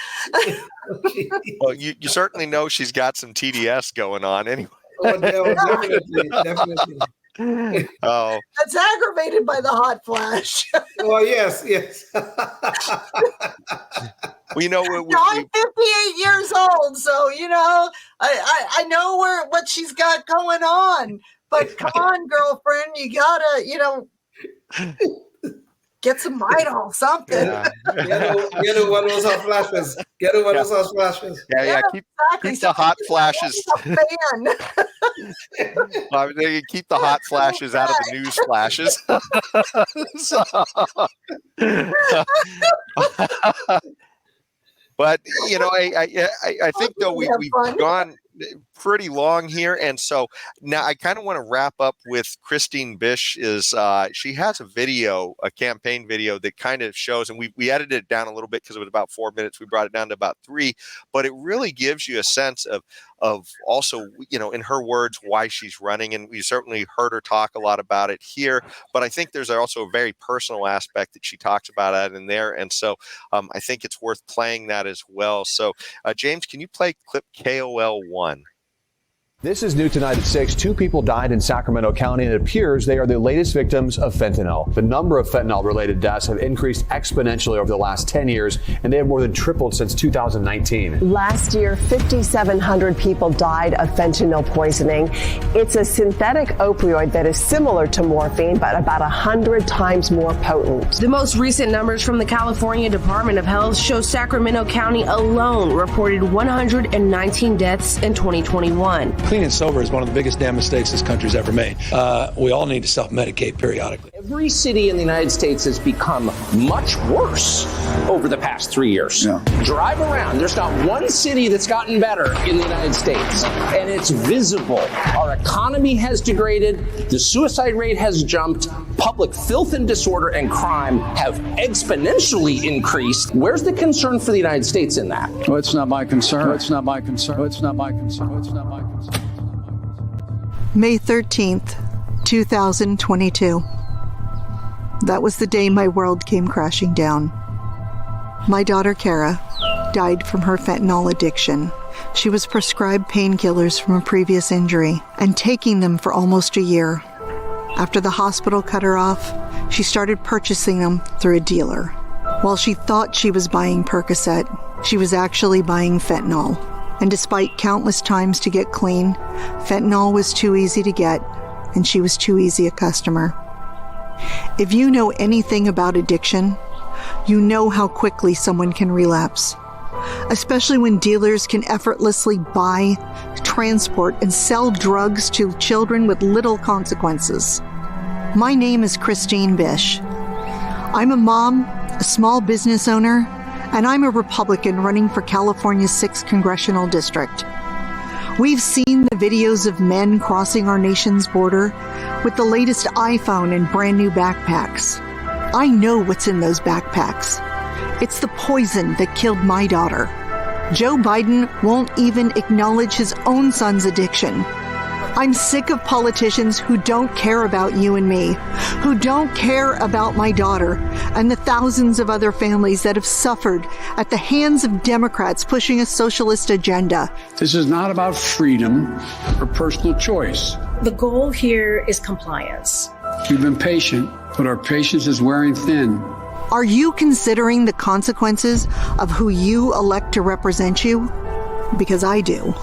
Well, you certainly know she's got some TDS going on anyway. Oh, definitely. Oh, that's aggravated by the hot flash. Oh, yes. Well, I'm 58 years old, so I know what she's got going on. But come on, girlfriend, you gotta, get some Midol, something. Yeah. Get her one of those hot flashes. Yeah, keep the hot flashes. They keep the hot flashes out of the news flashes. But I think though we've gone pretty long here, and so now I kind of want to wrap up with Christine Bish. She has a campaign video that kind of shows, and we edited it down a little bit because it was about 4 minutes. We brought it down to about 3, but it really gives you a sense of also, in her words, why she's running. And we certainly heard her talk a lot about it here, but I think there's also a very personal aspect that she talks about that in there. And so I think it's worth playing that as well. So James, can you play clip KOL1? This is new tonight at 6. 2 people died in Sacramento County, and it appears they are the latest victims of fentanyl. The number of fentanyl-related deaths have increased exponentially over the last 10 years, and they have more than tripled since 2019. Last year, 5,700 people died of fentanyl poisoning. It's a synthetic opioid that is similar to morphine, but about 100 times more potent. The most recent numbers from the California Department of Health show Sacramento County alone reported 119 deaths in 2021. Clean and sober is one of the biggest damn mistakes this country's ever made. We all need to self-medicate periodically. Every city in the United States has become much worse over the past 3 years. Yeah. Drive around. There's not one city that's gotten better in the United States. And it's visible. Our economy has degraded. The suicide rate has jumped. Public filth and disorder and crime have exponentially increased. Where's the concern for the United States in that? Well, it's not my concern. It's not my concern. It's not my concern. It's not my concern. May 13th, 2022. That was the day my world came crashing down. My daughter, Kara, died from her fentanyl addiction. She was prescribed painkillers from a previous injury and taking them for almost a year. After the hospital cut her off, she started purchasing them through a dealer. While she thought she was buying Percocet, she was actually buying fentanyl. And despite countless times to get clean, fentanyl was too easy to get, and she was too easy a customer. If you know anything about addiction, you know how quickly someone can relapse, especially when dealers can effortlessly buy, transport, and sell drugs to children with little consequences. My name is Christine Bish. I'm a mom, a small business owner, and I'm a Republican running for California's 6th Congressional District. We've seen the videos of men crossing our nation's border with the latest iPhone and brand new backpacks. I know what's in those backpacks. It's the poison that killed my daughter. Joe Biden won't even acknowledge his own son's addiction. I'm sick of politicians who don't care about you and me, who don't care about my daughter and the thousands of other families that have suffered at the hands of Democrats pushing a socialist agenda. This is not about freedom or personal choice. The goal here is compliance. We've been patient, but our patience is wearing thin. Are you considering the consequences of who you elect to represent you? Because I do.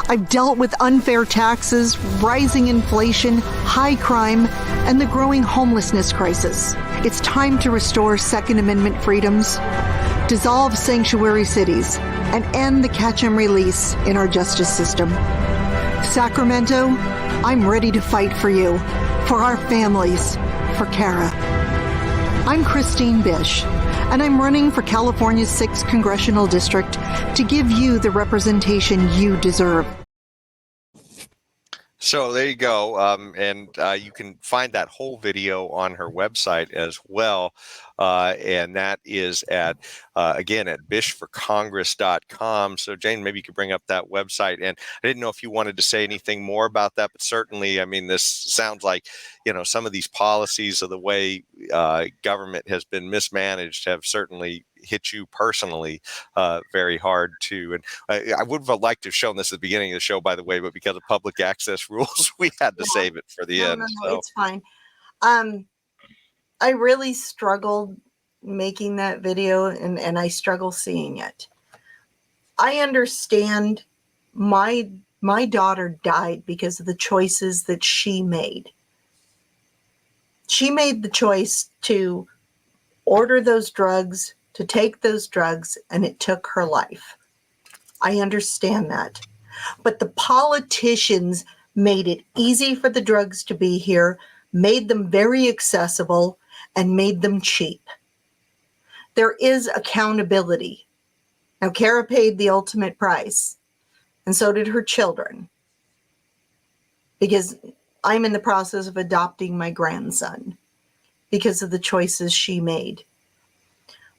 I've dealt with unfair taxes, rising inflation, high crime, and the growing homelessness crisis. It's time to restore Second Amendment freedoms, dissolve sanctuary cities, and end the catch and release in our justice system. Sacramento, I'm ready to fight for you, for our families, for Kara. I'm Christine Bish, and I'm running for California's 6th Congressional District to give you the representation you deserve. So there you go. And you can find that whole video on her website as well. And that is at, again, at bishforcongress.com. So Jane, maybe you could bring up that website. And I didn't know if you wanted to say anything more about that, but certainly, I mean, this sounds like, some of these policies of the way government has been mismanaged have certainly hit you personally very hard too. And I would have liked to have shown this at the beginning of the show, by the way, but because of public access rules, we had to save it for the end. No, so. it's fine. I really struggled making that video, and I struggle seeing it. I understand my daughter died because of the choices that she made. She made the choice to order those drugs, to take those drugs, and it took her life. I understand that. But the politicians made it easy for the drugs to be here, made them very accessible, and made them cheap. There is accountability. Now, Kara paid the ultimate price, and so did her children, because I'm in the process of adopting my grandson because of the choices she made.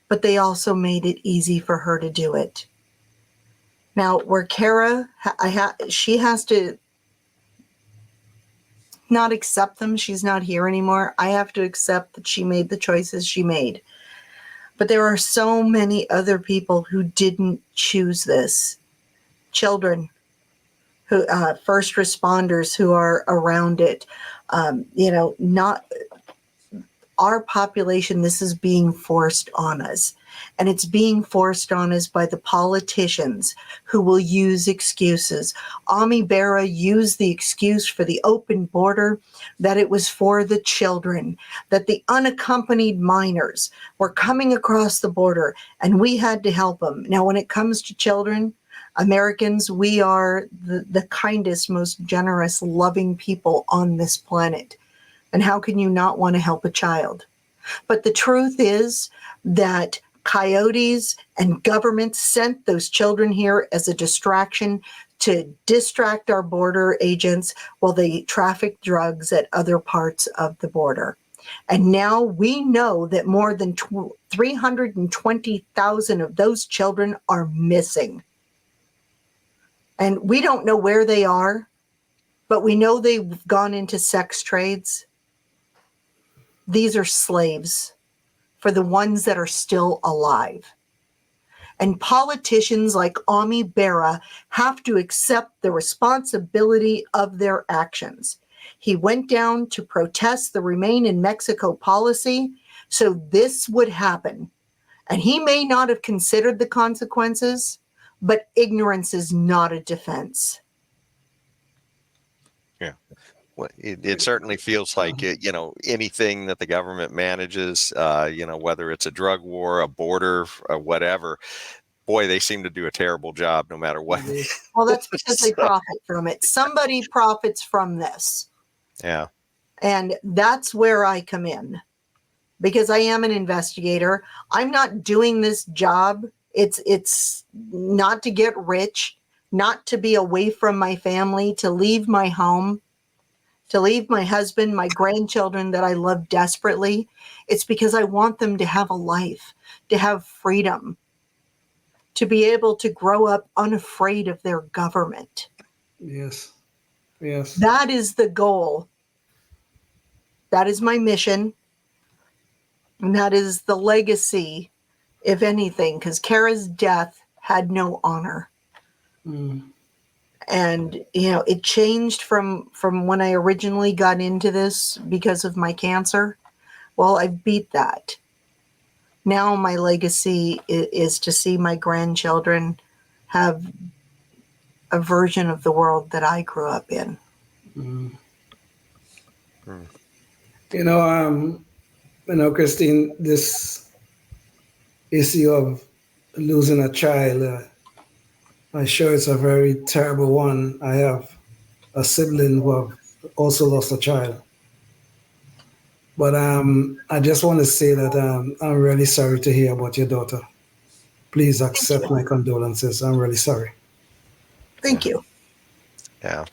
But they also made it easy for her to do it. Now, where Kara, she has to not accept them. She's not here anymore. I have to accept that she made the choices she made. But there are so many other people who didn't choose this. Children, who first responders who are around it. Not our population. This is being forced on us. And it's being forced on us by the politicians who will use excuses. Ami Bera used the excuse for the open border that it was for the children, that the unaccompanied minors were coming across the border and we had to help them. Now, when it comes to children, Americans, we are the kindest, most generous, loving people on this planet. And how can you not want to help a child? But the truth is that coyotes and government sent those children here as a distraction to distract our border agents while they traffic drugs at other parts of the border. And now we know that more than 320,000 of those children are missing. And we don't know where they are, but we know they've gone into sex trades. These are slaves for the ones that are still alive. And politicians like Ami Bera have to accept the responsibility of their actions. He went down to protest the Remain in Mexico policy, so this would happen. And he may not have considered the consequences, but ignorance is not a defense. Yeah. Well, it certainly feels like anything that the government manages, whether it's a drug war, a border, or whatever, boy, they seem to do a terrible job no matter what. Well, that's because they profit from it. Somebody profits from this. Yeah. And that's where I come in, because I am an investigator. I'm not doing this job. It's not to get rich, not to be away from my family, to leave my home, to leave my husband, my grandchildren that I love desperately. It's because I want them to have a life, to have freedom, to be able to grow up unafraid of their government. Yes. Yes. That is the goal. That is my mission. And that is the legacy, if anything, because Kara's death had no honor. Mm. And, it changed from when I originally got into this because of my cancer. Well, I've beat that. Now my legacy is to see my grandchildren have a version of the world that I grew up in. Mm. Mm. Christine, this issue of losing a child, I'm sure it's a very terrible one. I have a sibling who have also lost a child. But I just want to say that I'm really sorry to hear about your daughter. Please accept my condolences. I'm really sorry. Thank you. Yeah.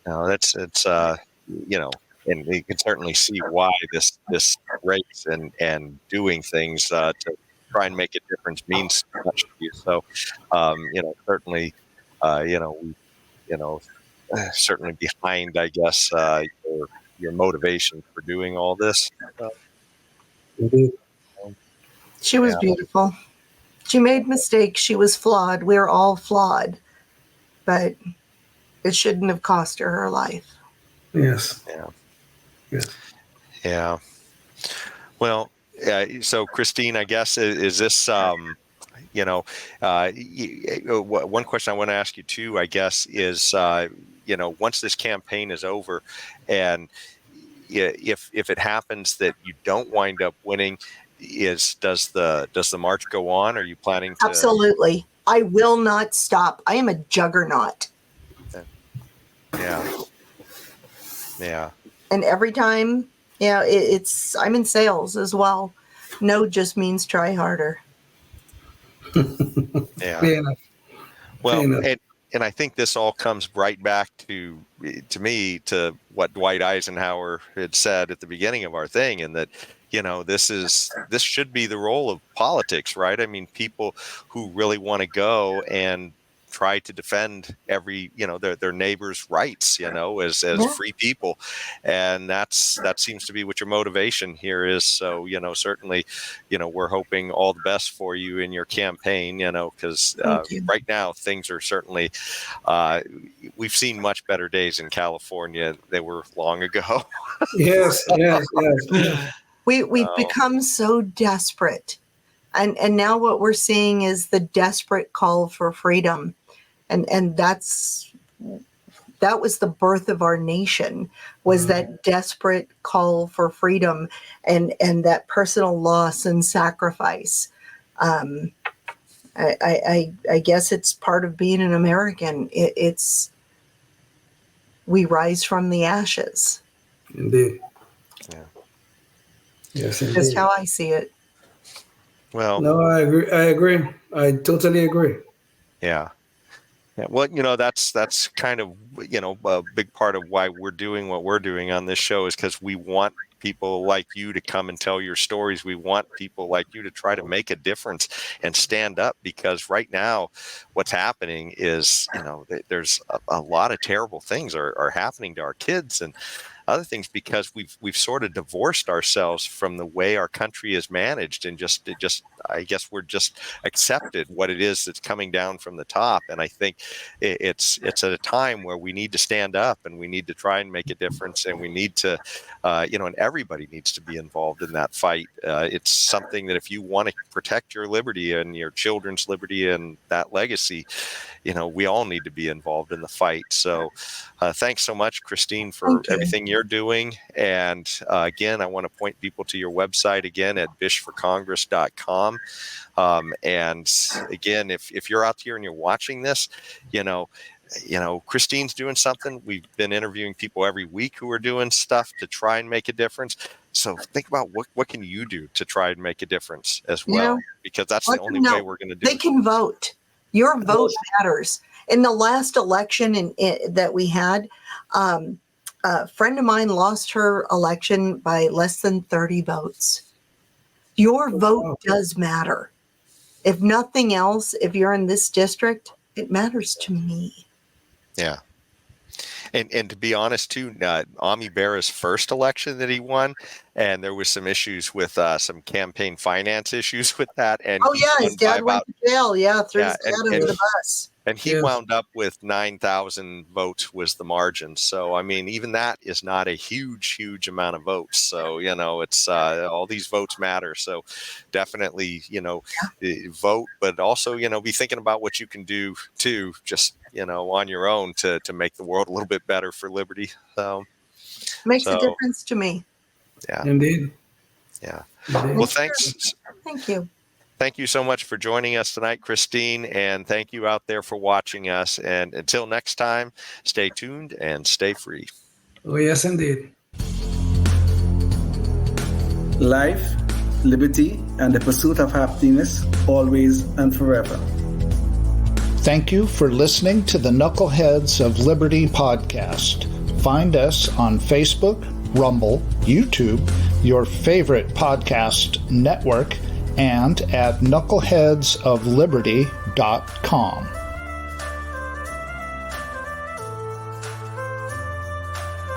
No, it's you know, and you can certainly see why this race and doing things to try and make a difference means so much to you. So, certainly, we, certainly behind, I guess, your motivation for doing all this. Indeed. She was beautiful. She made mistakes. She was flawed. We're all flawed. But it shouldn't have cost her life. Yes. Yeah. Yes. Yeah. Well, so Christine, I guess, is this, one question I want to ask you too, I guess, is, once this campaign is over and if it happens that you don't wind up winning, does the march go on? Are you planning to? Absolutely. I will not stop. I am a juggernaut. Yeah. Yeah. And every time, I'm in sales as well. No just means try harder. Yeah. Fair enough. Well, Fair enough. and I think this all comes right back to me to what Dwight Eisenhower had said at the beginning of our thing, and that this should be the role of politics, right? I mean, people who really want to go and try to defend their neighbors' rights, as free people, and that seems to be what your motivation here is. So certainly, we're hoping all the best for you in your campaign, because right now things are certainly we've seen much better days in California than were long ago. Yes. We've become so desperate. And now what we're seeing is the desperate call for freedom. And that was the birth of our nation, was that desperate call for freedom and that personal loss and sacrifice. I guess it's part of being an American. We rise from the ashes. Indeed. Yeah. Yes, indeed. Just how I see it. Well, no, I agree. I totally agree. Yeah. Yeah, well, that's kind of, a big part of why we're doing what we're doing on this show is because we want people like you to come and tell your stories. We want people like you to try to make a difference and stand up, because right now what's happening is, there's a lot of terrible things are happening to our kids and other things because we've sort of divorced ourselves from the way our country is managed and just I guess we're just accepted what it is that's coming down from the top. And I think it's at a time where we need to stand up and we need to try and make a difference, and we need to and everybody needs to be involved in that fight. It's something that if you want to protect your liberty and your children's liberty and that legacy, we all need to be involved in the fight. So thanks so much, Christine, for everything you're doing. And again, I want to point people to your website again at bishforcongress.com. And again, if you're out here and you're watching this, Christine's doing something. We've been interviewing people every week who are doing stuff to try and make a difference. So think about what can you do to try and make a difference as well, because that's the only way we're going to do it. They can vote. Your vote matters. In the last election that we had, a friend of mine lost her election by less than 30 votes. Your vote does matter. If nothing else, if you're in this district, it matters to me. Yeah. And to be honest, too, Ami Bera's first election that he won, and there was some issues with some campaign finance issues with that. And his dad went to jail. Yeah, threw his dad under the bus. And he wound up with 9,000 votes was the margin. So, I mean, even that is not a huge amount of votes. So, it's all these votes matter. So definitely, vote, but also, be thinking about what you can do too, just, on your own to make the world a little bit better for liberty. Makes a difference to me. Yeah. Indeed. Yeah. Well, thanks. Thank you. Thank you so much for joining us tonight, Christine, and thank you out there for watching us. And until next time, stay tuned and stay free. Oh, yes, indeed. Life, liberty, and the pursuit of happiness, always and forever. Thank you for listening to the Knuckleheads of Liberty podcast. Find us on Facebook, Rumble, YouTube, your favorite podcast network, and at knuckleheadsofliberty.com.